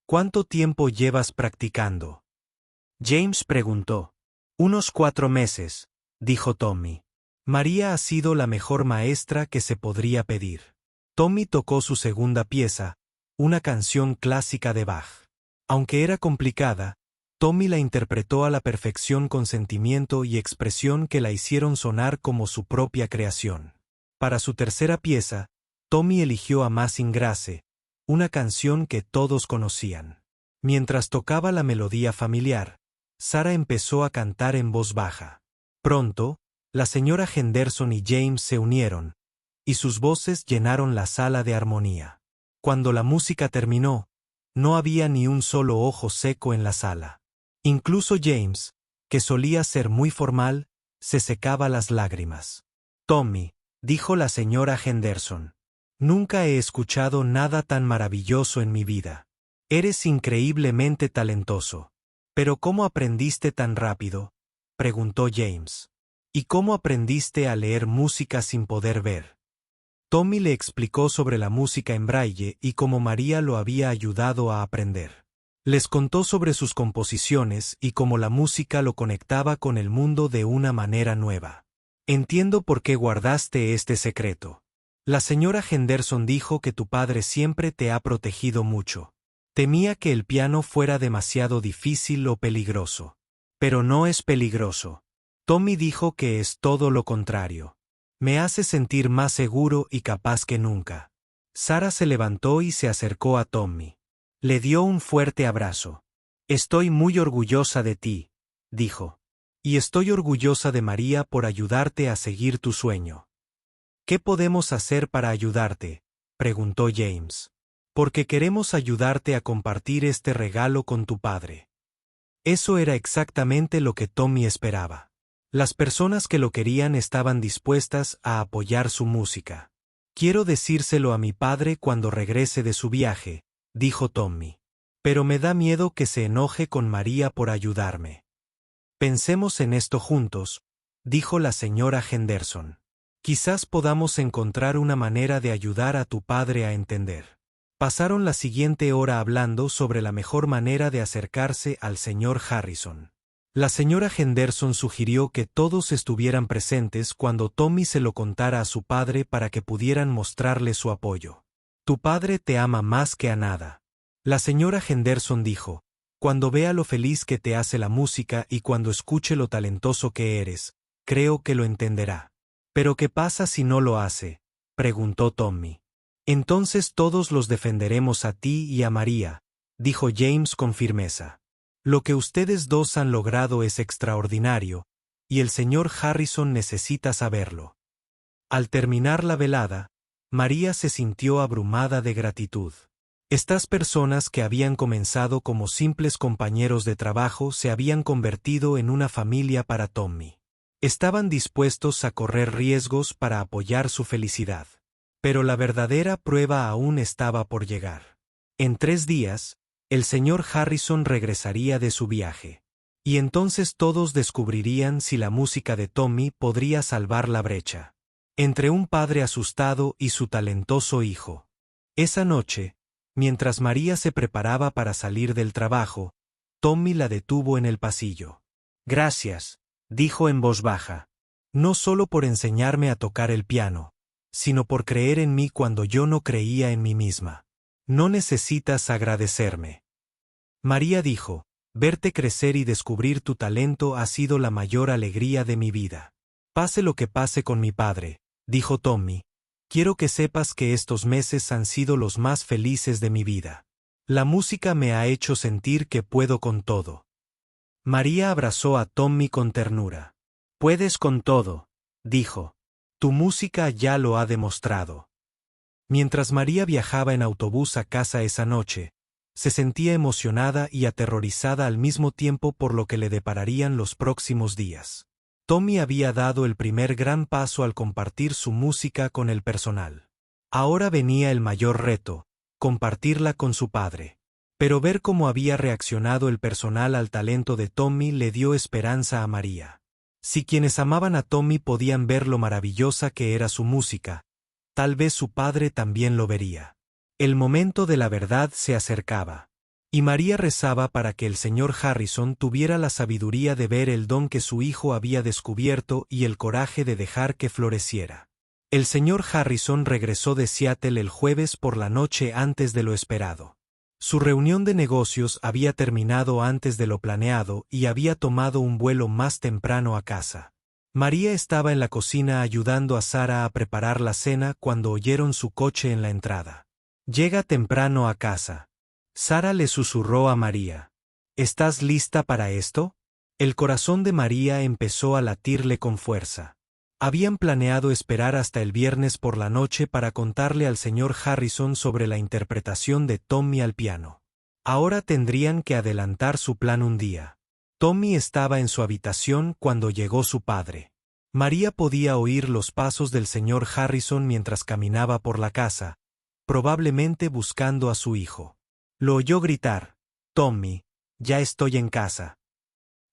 ¿Cuánto tiempo llevas practicando? James preguntó. Unos 4 meses, dijo Tommy. María ha sido la mejor maestra que se podría pedir. Tommy tocó su segunda pieza, una canción clásica de Bach. Aunque era complicada, Tommy la interpretó a la perfección con sentimiento y expresión que la hicieron sonar como su propia creación. Para su tercera pieza, Tommy eligió Amazing Grace, una canción que todos conocían. Mientras tocaba la melodía familiar, Sara empezó a cantar en voz baja. Pronto, la señora Henderson y James se unieron, y sus voces llenaron la sala de armonía. Cuando la música terminó, no había ni un solo ojo seco en la sala. Incluso James, que solía ser muy formal, se secaba las lágrimas. Tommy, dijo la señora Henderson, nunca he escuchado nada tan maravilloso en mi vida. Eres increíblemente talentoso. ¿Pero cómo aprendiste tan rápido?, preguntó James. ¿Y cómo aprendiste a leer música sin poder ver? Tommy le explicó sobre la música en braille y cómo María lo había ayudado a aprender. Les contó sobre sus composiciones y cómo la música lo conectaba con el mundo de una manera nueva. Entiendo por qué guardaste este secreto. La señora Henderson dijo que tu padre siempre te ha protegido mucho. Temía que el piano fuera demasiado difícil o peligroso. Pero no es peligroso. Tommy dijo que es todo lo contrario. Me hace sentir más seguro y capaz que nunca. Sara se levantó y se acercó a Tommy. Le dio un fuerte abrazo. Estoy muy orgullosa de ti, dijo. Y estoy orgullosa de María por ayudarte a seguir tu sueño. ¿Qué podemos hacer para ayudarte?, preguntó James. Porque queremos ayudarte a compartir este regalo con tu padre. Eso era exactamente lo que Tommy esperaba. Las personas que lo querían estaban dispuestas a apoyar su música. Quiero decírselo a mi padre cuando regrese de su viaje, dijo Tommy. Pero me da miedo que se enoje con María por ayudarme. Pensemos en esto juntos, dijo la señora Henderson. Quizás podamos encontrar una manera de ayudar a tu padre a entender. Pasaron la siguiente hora hablando sobre la mejor manera de acercarse al señor Harrison. La señora Henderson sugirió que todos estuvieran presentes cuando Tommy se lo contara a su padre para que pudieran mostrarle su apoyo. Tu padre te ama más que a nada. La señora Henderson dijo, cuando vea lo feliz que te hace la música y cuando escuche lo talentoso que eres, creo que lo entenderá. ¿Pero qué pasa si no lo hace?, preguntó Tommy. Entonces todos los defenderemos a ti y a María, dijo James con firmeza. Lo que ustedes dos han logrado es extraordinario, y el señor Harrison necesita saberlo. Al terminar la velada, María se sintió abrumada de gratitud. Estas personas que habían comenzado como simples compañeros de trabajo se habían convertido en una familia para Tommy. Estaban dispuestos a correr riesgos para apoyar su felicidad. Pero la verdadera prueba aún estaba por llegar. En 3 días, el señor Harrison regresaría de su viaje. Y entonces todos descubrirían si la música de Tommy podría salvar la brecha entre un padre asustado y su talentoso hijo. Esa noche, mientras María se preparaba para salir del trabajo, Tommy la detuvo en el pasillo. «Gracias», dijo en voz baja. «No solo por enseñarme a tocar el piano, sino por creer en mí cuando yo no creía en mí misma. No necesitas agradecerme». María dijo: «Verte crecer y descubrir tu talento ha sido la mayor alegría de mi vida. Pase lo que pase con mi padre», dijo Tommy, «quiero que sepas que estos meses han sido los más felices de mi vida. La música me ha hecho sentir que puedo con todo». María abrazó a Tommy con ternura. «Puedes con todo», dijo. «Tu música ya lo ha demostrado». Mientras María viajaba en autobús a casa esa noche, se sentía emocionada y aterrorizada al mismo tiempo por lo que le depararían los próximos días. Tommy había dado el primer gran paso al compartir su música con el personal. Ahora venía el mayor reto: compartirla con su padre. Pero ver cómo había reaccionado el personal al talento de Tommy le dio esperanza a María. Si quienes amaban a Tommy podían ver lo maravillosa que era su música, tal vez su padre también lo vería. El momento de la verdad se acercaba. Y María rezaba para que el señor Harrison tuviera la sabiduría de ver el don que su hijo había descubierto y el coraje de dejar que floreciera. El señor Harrison regresó de Seattle el jueves por la noche antes de lo esperado. Su reunión de negocios había terminado antes de lo planeado y había tomado un vuelo más temprano a casa. María estaba en la cocina ayudando a Sara a preparar la cena cuando oyeron su coche en la entrada. «Llega temprano a casa». Sara le susurró a María. «¿Estás lista para esto?». El corazón de María empezó a latirle con fuerza. Habían planeado esperar hasta el viernes por la noche para contarle al señor Harrison sobre la interpretación de Tommy al piano. Ahora tendrían que adelantar su plan un día. Tommy estaba en su habitación cuando llegó su padre. María podía oír los pasos del señor Harrison mientras caminaba por la casa, probablemente buscando a su hijo. Lo oyó gritar: «Tommy, ya estoy en casa».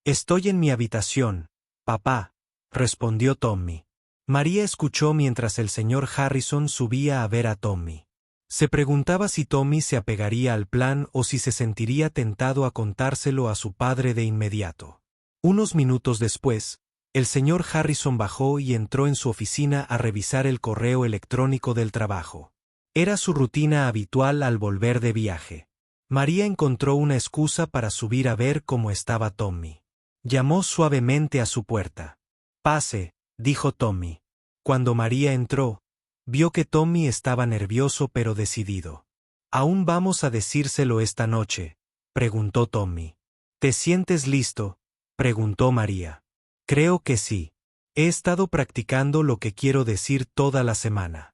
«Estoy en mi habitación, papá», respondió Tommy. María escuchó mientras el señor Harrison subía a ver a Tommy. Se preguntaba si Tommy se apegaría al plan o si se sentiría tentado a contárselo a su padre de inmediato. Unos minutos después, el señor Harrison bajó y entró en su oficina a revisar el correo electrónico del trabajo. Era su rutina habitual al volver de viaje. María encontró una excusa para subir a ver cómo estaba Tommy. Llamó suavemente a su puerta. «Pase», dijo Tommy. Cuando María entró, vio que Tommy estaba nervioso pero decidido. «¿Aún vamos a decírselo esta noche?», preguntó Tommy. «¿Te sientes listo?», preguntó María. «Creo que sí. He estado practicando lo que quiero decir toda la semana».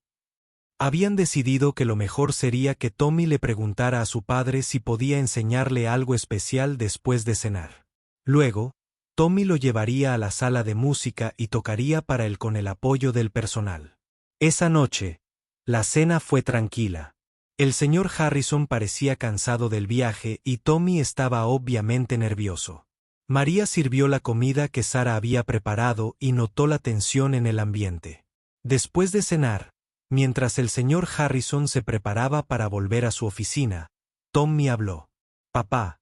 Habían decidido que lo mejor sería que Tommy le preguntara a su padre si podía enseñarle algo especial después de cenar. Luego, Tommy lo llevaría a la sala de música y tocaría para él con el apoyo del personal. Esa noche, la cena fue tranquila. El señor Harrison parecía cansado del viaje y Tommy estaba obviamente nervioso. María sirvió la comida que Sara había preparado y notó la tensión en el ambiente. Después de cenar, mientras el señor Harrison se preparaba para volver a su oficina, Tommy habló. «Papá,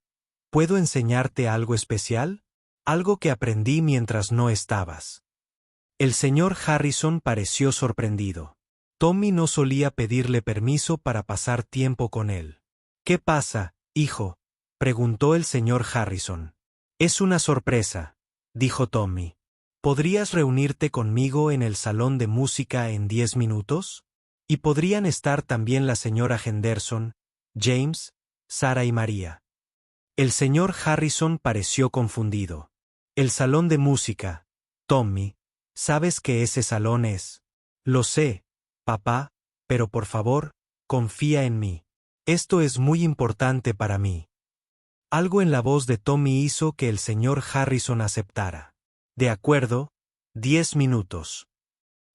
¿puedo enseñarte algo especial? Algo que aprendí mientras no estabas». El señor Harrison pareció sorprendido. Tommy no solía pedirle permiso para pasar tiempo con él. «¿Qué pasa, hijo?», preguntó el señor Harrison. «Es una sorpresa», dijo Tommy. «¿Podrías reunirte conmigo en el salón de música en 10 minutos?» Y podrían estar también la señora Henderson, James, Sarah y María. El señor Harrison pareció confundido. El salón de música, Tommy, ¿sabes que ese salón es? Lo sé, papá, pero por favor, confía en mí. Esto es muy importante para mí. Algo en la voz de Tommy hizo que el señor Harrison aceptara. De acuerdo, 10 minutos.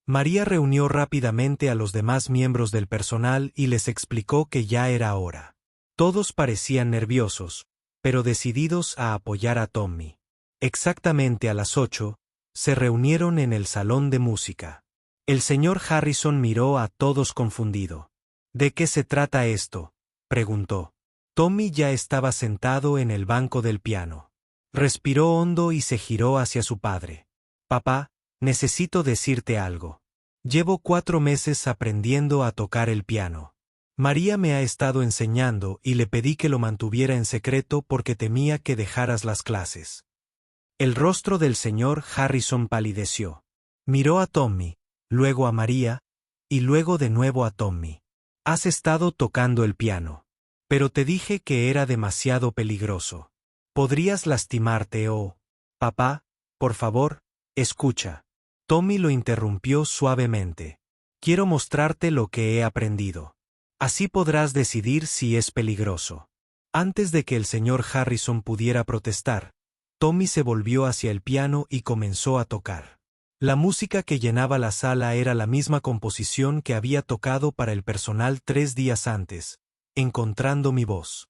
María reunió rápidamente a los demás miembros del personal y les explicó que ya era hora. Todos parecían nerviosos, pero decididos a apoyar a Tommy. Exactamente a las 8, se reunieron en el salón de música. El señor Harrison miró a todos confundido. ¿De qué se trata esto?, preguntó. Tommy ya estaba sentado en el banco del piano. Respiró hondo y se giró hacia su padre. Papá, necesito decirte algo. Llevo 4 meses aprendiendo a tocar el piano. María me ha estado enseñando y le pedí que lo mantuviera en secreto porque temía que dejaras las clases. El rostro del señor Harrison palideció. Miró a Tommy, luego a María, y luego de nuevo a Tommy. Has estado tocando el piano. Pero te dije que era demasiado peligroso. Podrías lastimarte o... Papá, por favor, escucha. Tommy lo interrumpió suavemente. Quiero mostrarte lo que he aprendido. Así podrás decidir si es peligroso. Antes de que el señor Harrison pudiera protestar, Tommy se volvió hacia el piano y comenzó a tocar. La música que llenaba la sala era la misma composición que había tocado para el personal 3 días antes, Encontrando mi voz.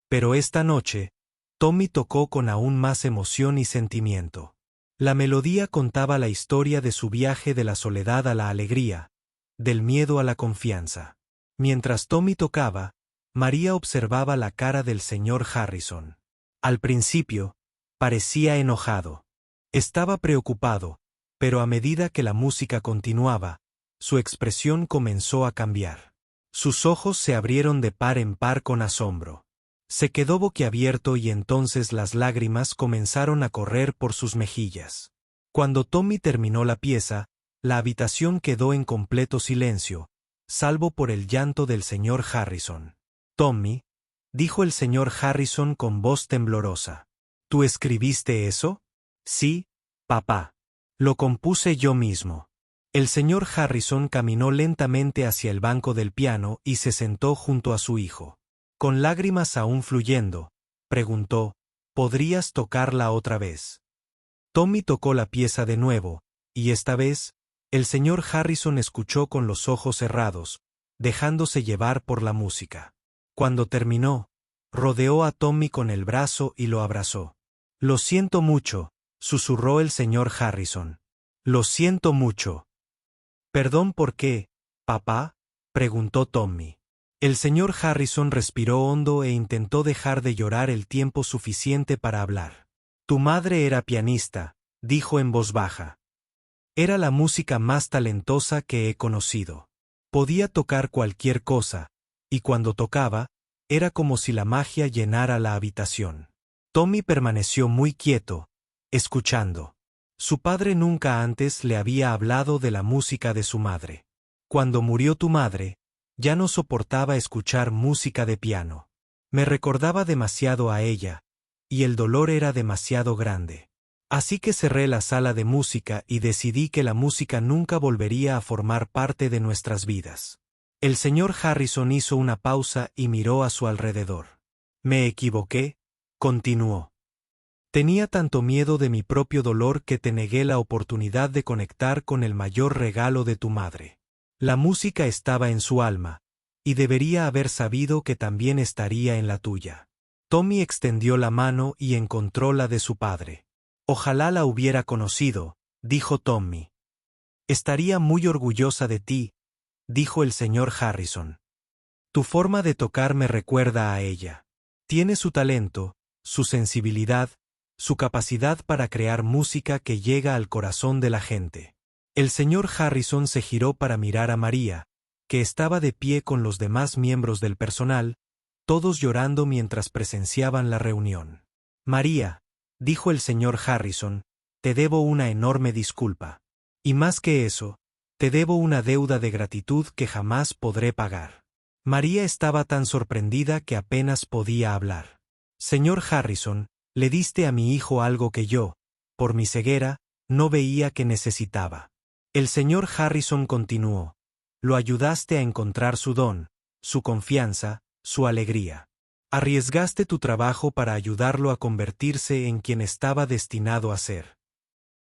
Pero esta noche, Tommy tocó con aún más emoción y sentimiento. La melodía contaba la historia de su viaje de la soledad a la alegría, del miedo a la confianza. Mientras Tommy tocaba, María observaba la cara del señor Harrison. Al principio, parecía enojado. Estaba preocupado, pero a medida que la música continuaba, su expresión comenzó a cambiar. Sus ojos se abrieron de par en par con asombro. Se quedó boquiabierto y entonces las lágrimas comenzaron a correr por sus mejillas. Cuando Tommy terminó la pieza, la habitación quedó en completo silencio, salvo por el llanto del señor Harrison. Tommy, dijo el señor Harrison con voz temblorosa. ¿Tú escribiste eso? Sí, papá. Lo compuse yo mismo. El señor Harrison caminó lentamente hacia el banco del piano y se sentó junto a su hijo. Con lágrimas aún fluyendo, preguntó, ¿podrías tocarla otra vez? Tommy tocó la pieza de nuevo, y esta vez, el señor Harrison escuchó con los ojos cerrados, dejándose llevar por la música. Cuando terminó, rodeó a Tommy con el brazo y lo abrazó. Lo siento mucho, susurró el señor Harrison. Lo siento mucho. ¿Perdón por qué, papá?, preguntó Tommy. El señor Harrison respiró hondo e intentó dejar de llorar el tiempo suficiente para hablar. Tu madre era pianista, dijo en voz baja. Era la música más talentosa que he conocido. Podía tocar cualquier cosa, y cuando tocaba, era como si la magia llenara la habitación. Tommy permaneció muy quieto, escuchando. Su padre nunca antes le había hablado de la música de su madre. Cuando murió tu madre, ya no soportaba escuchar música de piano. Me recordaba demasiado a ella, y el dolor era demasiado grande. Así que cerré la sala de música y decidí que la música nunca volvería a formar parte de nuestras vidas. El señor Harrison hizo una pausa y miró a su alrededor. Me equivoqué, continuó. Tenía tanto miedo de mi propio dolor que te negué la oportunidad de conectar con el mayor regalo de tu madre. La música estaba en su alma, y debería haber sabido que también estaría en la tuya. Tommy extendió la mano y encontró la de su padre. Ojalá la hubiera conocido, dijo Tommy. Estaría muy orgullosa de ti, dijo el señor Harrison. Tu forma de tocar me recuerda a ella. Tiene su talento, su sensibilidad, su capacidad para crear música que llega al corazón de la gente. El señor Harrison se giró para mirar a María, que estaba de pie con los demás miembros del personal, todos llorando mientras presenciaban la reunión. María, dijo el señor Harrison, te debo una enorme disculpa. Y más que eso, Te debo una deuda de gratitud que jamás podré pagar. María estaba tan sorprendida que apenas podía hablar. Señor Harrison, le diste a mi hijo algo que yo, por mi ceguera, no veía que necesitaba. El señor Harrison continuó. Lo ayudaste a encontrar su don, su confianza, su alegría. Arriesgaste tu trabajo para ayudarlo a convertirse en quien estaba destinado a ser.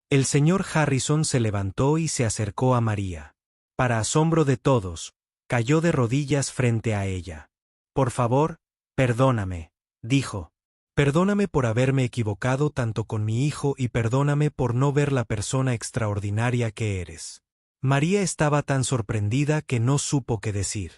El señor Harrison se levantó y se acercó a María. Para asombro de todos, cayó de rodillas frente a ella. Por favor, perdóname, dijo. Perdóname por haberme equivocado tanto con mi hijo y perdóname por no ver la persona extraordinaria que eres. María estaba tan sorprendida que no supo qué decir.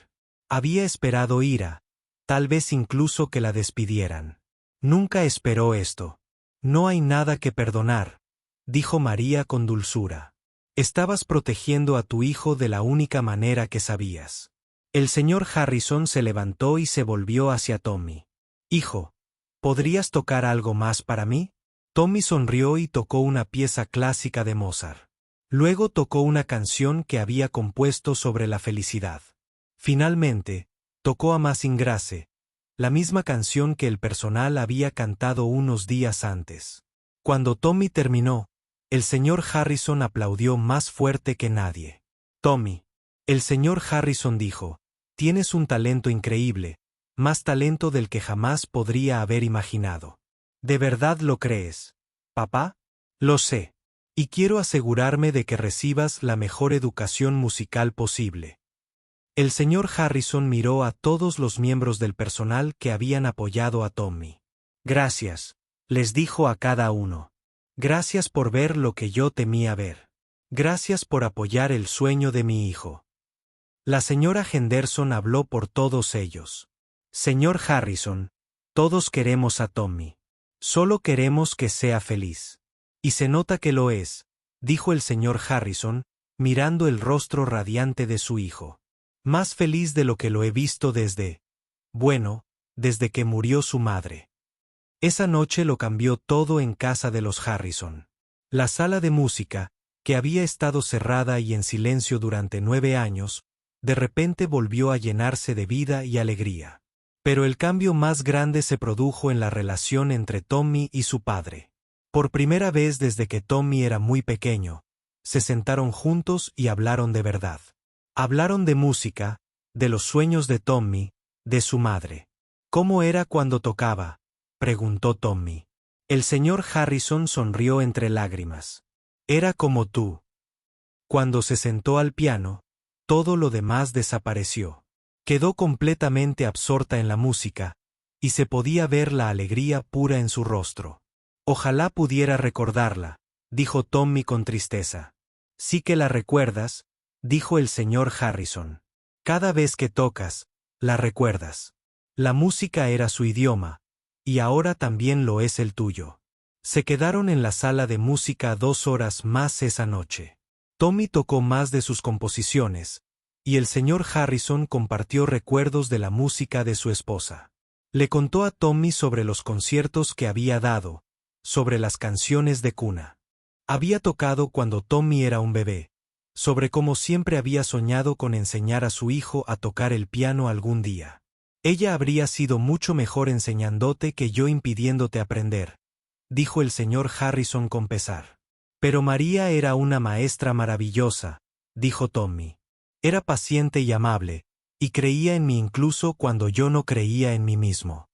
Había esperado ira, tal vez incluso que la despidieran. Nunca esperó esto. No hay nada que perdonar, dijo María con dulzura. Estabas protegiendo a tu hijo de la única manera que sabías. El señor Harrison se levantó y se volvió hacia Tommy. Hijo, ¿podrías tocar algo más para mí? Tommy sonrió y tocó una pieza clásica de Mozart. Luego tocó una canción que había compuesto sobre la felicidad. Finalmente, tocó Amazing Grace, la misma canción que el personal había cantado unos días antes. Cuando Tommy terminó, el señor Harrison aplaudió más fuerte que nadie. Tommy, el señor Harrison dijo, tienes un talento increíble, más talento del que jamás podría haber imaginado. ¿De verdad lo crees, papá? Lo sé. Y quiero asegurarme de que recibas la mejor educación musical posible. El señor Harrison miró a todos los miembros del personal que habían apoyado a Tommy. Gracias, les dijo a cada uno. Gracias por ver lo que yo temía ver. Gracias por apoyar el sueño de mi hijo. La señora Henderson habló por todos ellos. Señor Harrison, todos queremos a Tommy. Solo queremos que sea feliz. Y se nota que lo es, dijo el señor Harrison, mirando el rostro radiante de su hijo. Más feliz de lo que lo he visto desde que murió su madre. Esa noche lo cambió todo en casa de los Harrison. La sala de música, que había estado cerrada y en silencio durante 9 años, de repente volvió a llenarse de vida y alegría. Pero el cambio más grande se produjo en la relación entre Tommy y su padre. Por primera vez desde que Tommy era muy pequeño, se sentaron juntos y hablaron de verdad. Hablaron de música, de los sueños de Tommy, de su madre. ¿Cómo era cuando tocaba?, preguntó Tommy. El señor Harrison sonrió entre lágrimas. Era como tú. Cuando se sentó al piano, todo lo demás desapareció. Quedó completamente absorta en la música, y se podía ver la alegría pura en su rostro. Ojalá pudiera recordarla, dijo Tommy con tristeza. Sí que la recuerdas, dijo el señor Harrison. Cada vez que tocas, la recuerdas. La música era su idioma, y ahora también lo es el tuyo. Se quedaron en la sala de música 2 horas más esa noche. Tommy tocó más de sus composiciones, y el señor Harrison compartió recuerdos de la música de su esposa. Le contó a Tommy sobre los conciertos que había dado, sobre las canciones de cuna. Había tocado cuando Tommy era un bebé, sobre cómo siempre había soñado con enseñar a su hijo a tocar el piano algún día. Ella habría sido mucho mejor enseñándote que yo impidiéndote aprender, dijo el señor Harrison con pesar. Pero María era una maestra maravillosa, dijo Tommy. Era paciente y amable, y creía en mí incluso cuando yo no creía en mí mismo.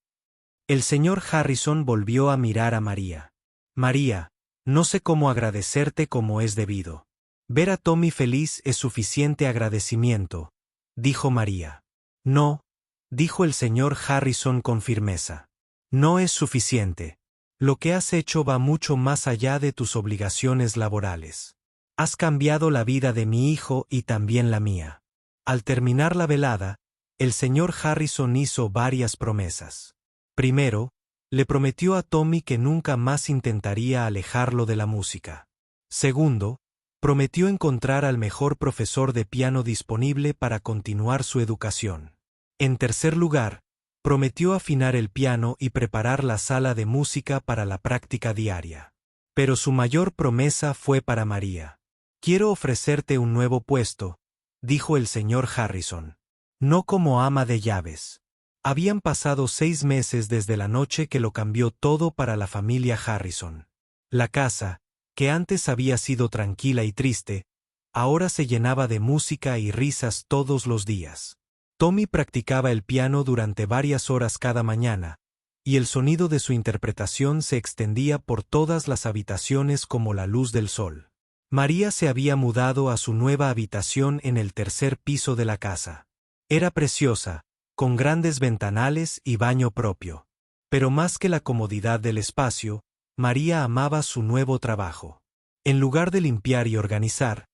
El señor Harrison volvió a mirar a María. María, no sé cómo agradecerte como es debido. Ver a Tommy feliz es suficiente agradecimiento, dijo María. No, dijo el señor Harrison con firmeza. No es suficiente. Lo que has hecho va mucho más allá de tus obligaciones laborales. Has cambiado la vida de mi hijo y también la mía. Al terminar la velada, el señor Harrison hizo varias promesas. Primero, le prometió a Tommy que nunca más intentaría alejarlo de la música. Segundo, prometió encontrar al mejor profesor de piano disponible para continuar su educación. En tercer lugar, prometió afinar el piano y preparar la sala de música para la práctica diaria. Pero su mayor promesa fue para María. Quiero ofrecerte un nuevo puesto, dijo el señor Harrison. No como ama de llaves. Habían pasado 6 meses desde la noche que lo cambió todo para la familia Harrison. La casa, que antes había sido tranquila y triste, ahora se llenaba de música y risas todos los días. Tommy practicaba el piano durante varias horas cada mañana, y el sonido de su interpretación se extendía por todas las habitaciones como la luz del sol. María se había mudado a su nueva habitación en el tercer piso de la casa. Era preciosa, con grandes ventanales y baño propio. Pero más que la comodidad del espacio, María amaba su nuevo trabajo. En lugar de limpiar y organizar,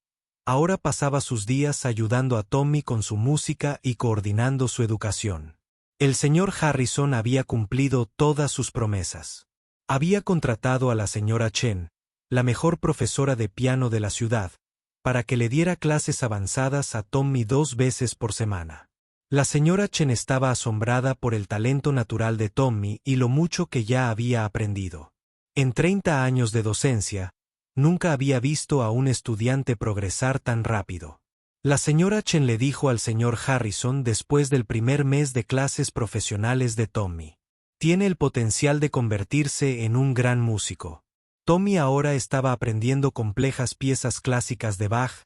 ahora pasaba sus días ayudando a Tommy con su música y coordinando su educación. El señor Harrison había cumplido todas sus promesas. Había contratado a la señora Chen, la mejor profesora de piano de la ciudad, para que le diera clases avanzadas a Tommy 2 veces por semana. La señora Chen estaba asombrada por el talento natural de Tommy y lo mucho que ya había aprendido. En 30 años de docencia, nunca había visto a un estudiante progresar tan rápido. La señora Chen le dijo al señor Harrison después del primer mes de clases profesionales de Tommy: tiene el potencial de convertirse en un gran músico. Tommy ahora estaba aprendiendo complejas piezas clásicas de Bach,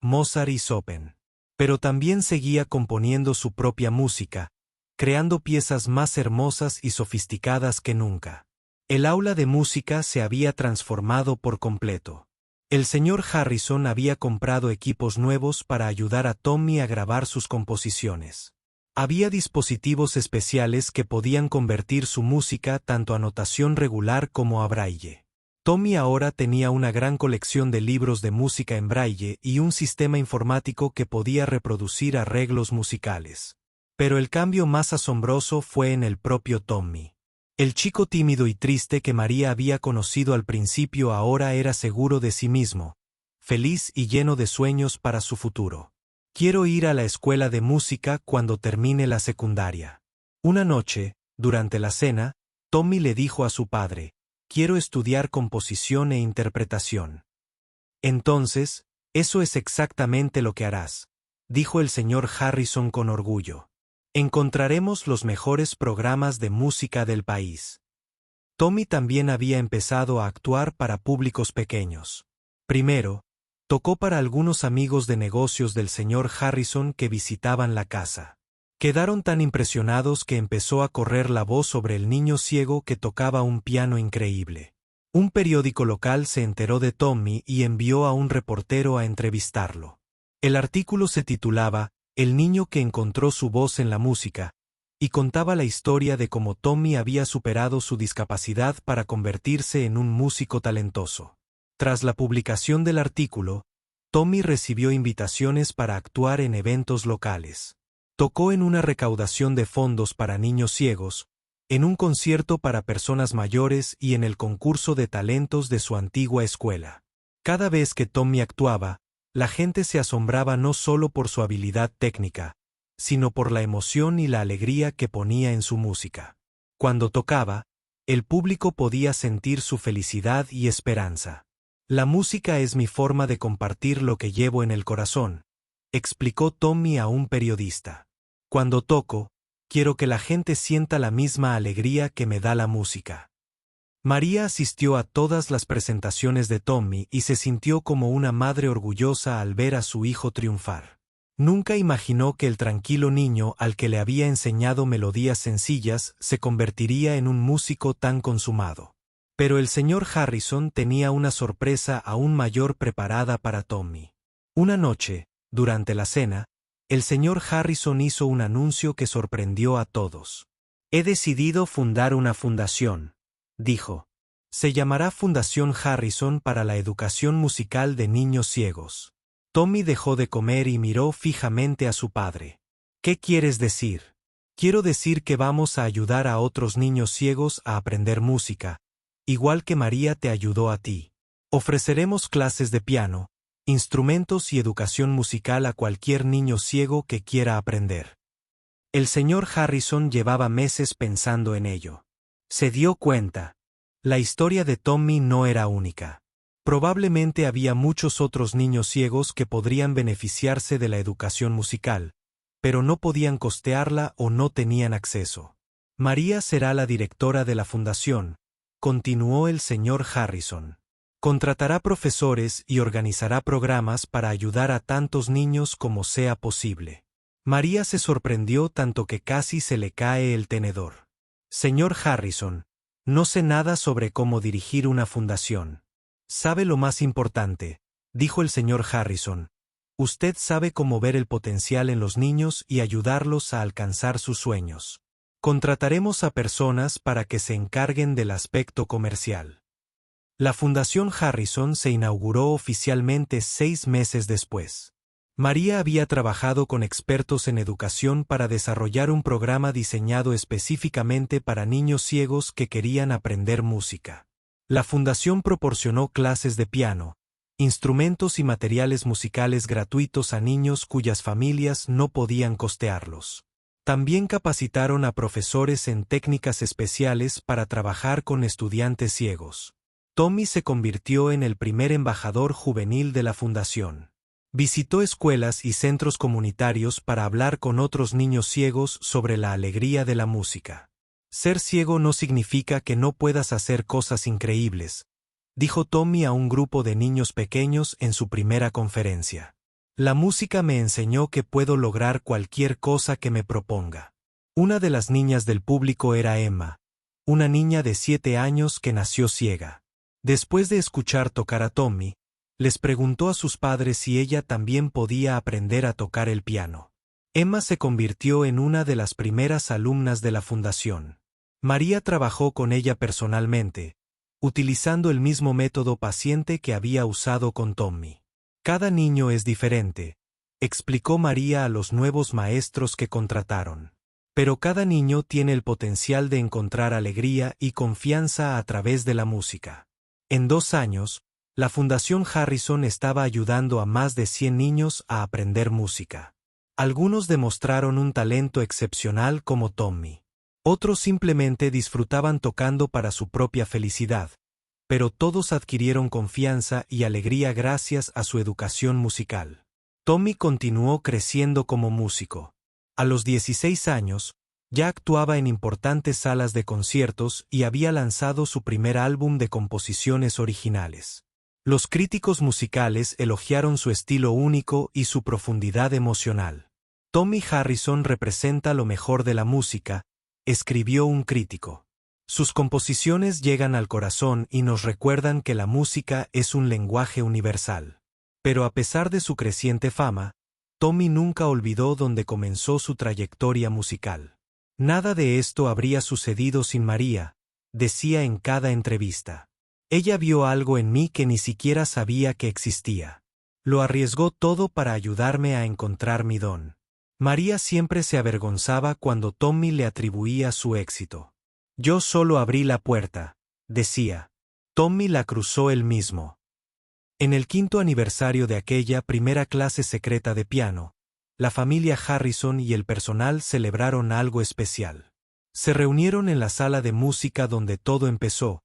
Mozart y Chopin. Pero también seguía componiendo su propia música, creando piezas más hermosas y sofisticadas que nunca. El aula de música se había transformado por completo. El señor Harrison había comprado equipos nuevos para ayudar a Tommy a grabar sus composiciones. Había dispositivos especiales que podían convertir su música tanto a notación regular como a braille. Tommy ahora tenía una gran colección de libros de música en braille y un sistema informático que podía reproducir arreglos musicales. Pero el cambio más asombroso fue en el propio Tommy. El chico tímido y triste que María había conocido al principio ahora era seguro de sí mismo, feliz y lleno de sueños para su futuro. Quiero ir a la escuela de música cuando termine la secundaria. Una noche, durante la cena, Tommy le dijo a su padre: quiero estudiar composición e interpretación. Entonces, eso es exactamente lo que harás, dijo el señor Harrison con orgullo. Encontraremos los mejores programas de música del país. Tommy también había empezado a actuar para públicos pequeños. Primero, tocó para algunos amigos de negocios del señor Harrison que visitaban la casa. Quedaron tan impresionados que empezó a correr la voz sobre el niño ciego que tocaba un piano increíble. Un periódico local se enteró de Tommy y envió a un reportero a entrevistarlo. El artículo se titulaba El niño que encontró su voz en la música, y contaba la historia de cómo Tommy había superado su discapacidad para convertirse en un músico talentoso. Tras la publicación del artículo, Tommy recibió invitaciones para actuar en eventos locales. Tocó en una recaudación de fondos para niños ciegos, en un concierto para personas mayores y en el concurso de talentos de su antigua escuela. Cada vez que Tommy actuaba, la gente se asombraba no solo por su habilidad técnica, sino por la emoción y la alegría que ponía en su música. Cuando tocaba, el público podía sentir su felicidad y esperanza. La música es mi forma de compartir lo que llevo en el corazón, explicó Tommy a un periodista. Cuando toco, quiero que la gente sienta la misma alegría que me da la música. María asistió a todas las presentaciones de Tommy y se sintió como una madre orgullosa al ver a su hijo triunfar. Nunca imaginó que el tranquilo niño al que le había enseñado melodías sencillas se convertiría en un músico tan consumado. Pero el señor Harrison tenía una sorpresa aún mayor preparada para Tommy. Una noche, durante la cena, el señor Harrison hizo un anuncio que sorprendió a todos. He decidido fundar una fundación, dijo. Se llamará Fundación Harrison para la Educación Musical de Niños Ciegos. Tommy dejó de comer y miró fijamente a su padre. ¿Qué quieres decir? Quiero decir que vamos a ayudar a otros niños ciegos a aprender música, igual que María te ayudó a ti. Ofreceremos clases de piano, instrumentos y educación musical a cualquier niño ciego que quiera aprender. El señor Harrison llevaba meses pensando en ello. Se dio cuenta. La historia de Tommy no era única. Probablemente había muchos otros niños ciegos que podrían beneficiarse de la educación musical, pero no podían costearla o no tenían acceso. María será la directora de la fundación, continuó el señor Harrison. Contratará profesores y organizará programas para ayudar a tantos niños como sea posible. María se sorprendió tanto que casi se le cae el tenedor. Señor Harrison, no sé nada sobre cómo dirigir una fundación. ¿Sabe lo más importante?, dijo el señor Harrison. Usted sabe cómo ver el potencial en los niños y ayudarlos a alcanzar sus sueños. Contrataremos a personas para que se encarguen del aspecto comercial. La Fundación Harrison se inauguró oficialmente 6 meses después. María había trabajado con expertos en educación para desarrollar un programa diseñado específicamente para niños ciegos que querían aprender música. La fundación proporcionó clases de piano, instrumentos y materiales musicales gratuitos a niños cuyas familias no podían costearlos. También capacitaron a profesores en técnicas especiales para trabajar con estudiantes ciegos. Tommy se convirtió en el primer embajador juvenil de la fundación. Visitó escuelas y centros comunitarios para hablar con otros niños ciegos sobre la alegría de la música. Ser ciego no significa que no puedas hacer cosas increíbles, dijo Tommy a un grupo de niños pequeños en su primera conferencia. La música me enseñó que puedo lograr cualquier cosa que me proponga. Una de las niñas del público era Emma, una niña de 7 años que nació ciega. Después de escuchar tocar a Tommy, les preguntó a sus padres si ella también podía aprender a tocar el piano. Emma se convirtió en una de las primeras alumnas de la fundación. María trabajó con ella personalmente, utilizando el mismo método paciente que había usado con Tommy. Cada niño es diferente, explicó María a los nuevos maestros que contrataron. Pero cada niño tiene el potencial de encontrar alegría y confianza a través de la música. En 2 años, la Fundación Harrison estaba ayudando a más de 100 niños a aprender música. Algunos demostraron un talento excepcional como Tommy. Otros simplemente disfrutaban tocando para su propia felicidad, pero todos adquirieron confianza y alegría gracias a su educación musical. Tommy continuó creciendo como músico. A los 16 años, ya actuaba en importantes salas de conciertos y había lanzado su primer álbum de composiciones originales. Los críticos musicales elogiaron su estilo único y su profundidad emocional. Tommy Harrison representa lo mejor de la música, escribió un crítico. Sus composiciones llegan al corazón y nos recuerdan que la música es un lenguaje universal. Pero a pesar de su creciente fama, Tommy nunca olvidó dónde comenzó su trayectoria musical. Nada de esto habría sucedido sin María, decía en cada entrevista. Ella vio algo en mí que ni siquiera sabía que existía. Lo arriesgó todo para ayudarme a encontrar mi don. María siempre se avergonzaba cuando Tommy le atribuía su éxito. Yo solo abrí la puerta, decía. Tommy la cruzó él mismo. En el 5º aniversario de aquella primera clase secreta de piano, la familia Harrison y el personal celebraron algo especial. Se reunieron en la sala de música donde todo empezó,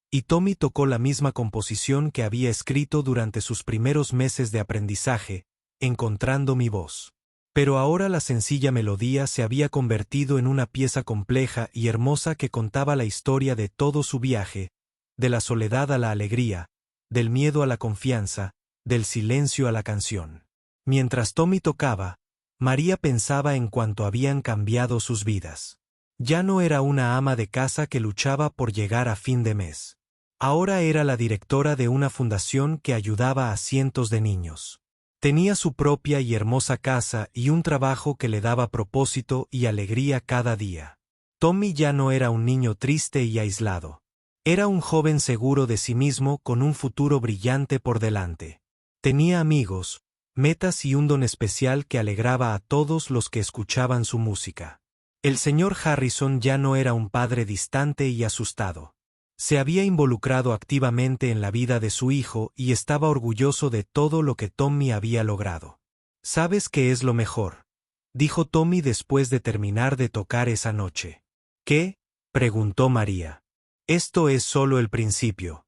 y Tommy tocó la misma composición que había escrito durante sus primeros meses de aprendizaje, Encontrando mi voz. Pero ahora la sencilla melodía se había convertido en una pieza compleja y hermosa que contaba la historia de todo su viaje, de la soledad a la alegría, del miedo a la confianza, del silencio a la canción. Mientras Tommy tocaba, María pensaba en cuánto habían cambiado sus vidas. Ya no era una ama de casa que luchaba por llegar a fin de mes. Ahora era la directora de una fundación que ayudaba a cientos de niños. Tenía su propia y hermosa casa y un trabajo que le daba propósito y alegría cada día. Tommy ya no era un niño triste y aislado. Era un joven seguro de sí mismo con un futuro brillante por delante. Tenía amigos, metas y un don especial que alegraba a todos los que escuchaban su música. El señor Harrison ya no era un padre distante y asustado. Se había involucrado activamente en la vida de su hijo y estaba orgulloso de todo lo que Tommy había logrado. ¿Sabes qué es lo mejor?, dijo Tommy después de terminar de tocar esa noche. ¿Qué?, preguntó María. Esto es solo el principio.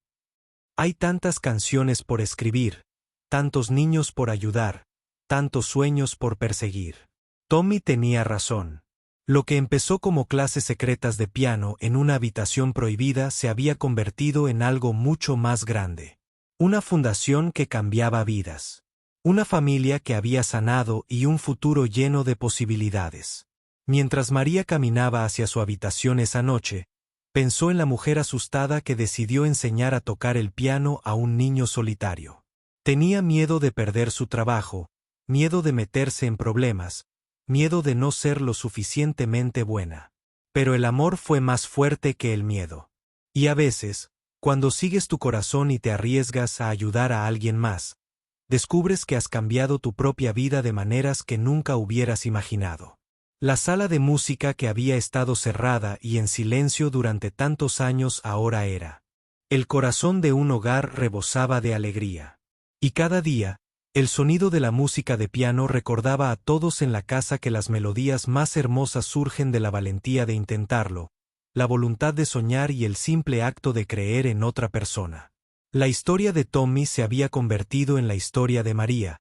Hay tantas canciones por escribir, tantos niños por ayudar, tantos sueños por perseguir. Tommy tenía razón. Lo que empezó como clases secretas de piano en una habitación prohibida se había convertido en algo mucho más grande. Una fundación que cambiaba vidas. Una familia que había sanado y un futuro lleno de posibilidades. Mientras María caminaba hacia su habitación esa noche, pensó en la mujer asustada que decidió enseñar a tocar el piano a un niño solitario. Tenía miedo de perder su trabajo, miedo de meterse en problemas, miedo de no ser lo suficientemente buena. Pero el amor fue más fuerte que el miedo. Y a veces, cuando sigues tu corazón y te arriesgas a ayudar a alguien más, descubres que has cambiado tu propia vida de maneras que nunca hubieras imaginado. La sala de música que había estado cerrada y en silencio durante tantos años ahora era. El corazón de un hogar rebosaba de alegría. Y cada día, el sonido de la música de piano recordaba a todos en la casa que las melodías más hermosas surgen de la valentía de intentarlo, la voluntad de soñar y el simple acto de creer en otra persona. La historia de Tommy se había convertido en la historia de María,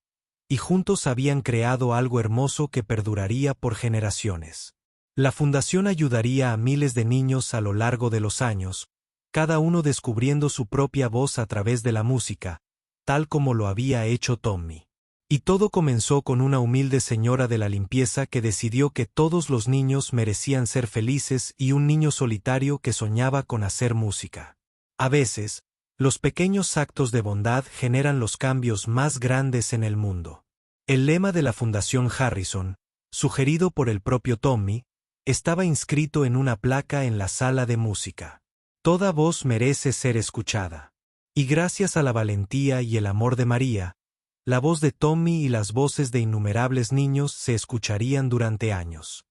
y juntos habían creado algo hermoso que perduraría por generaciones. La fundación ayudaría a miles de niños a lo largo de los años, cada uno descubriendo su propia voz a través de la música, tal como lo había hecho Tommy. Y todo comenzó con una humilde señora de la limpieza que decidió que todos los niños merecían ser felices y un niño solitario que soñaba con hacer música. A veces, los pequeños actos de bondad generan los cambios más grandes en el mundo. El lema de la Fundación Harrison, sugerido por el propio Tommy, estaba inscrito en una placa en la sala de música. Toda voz merece ser escuchada. Y gracias a la valentía y el amor de María, la voz de Tommy y las voces de innumerables niños se escucharían durante años.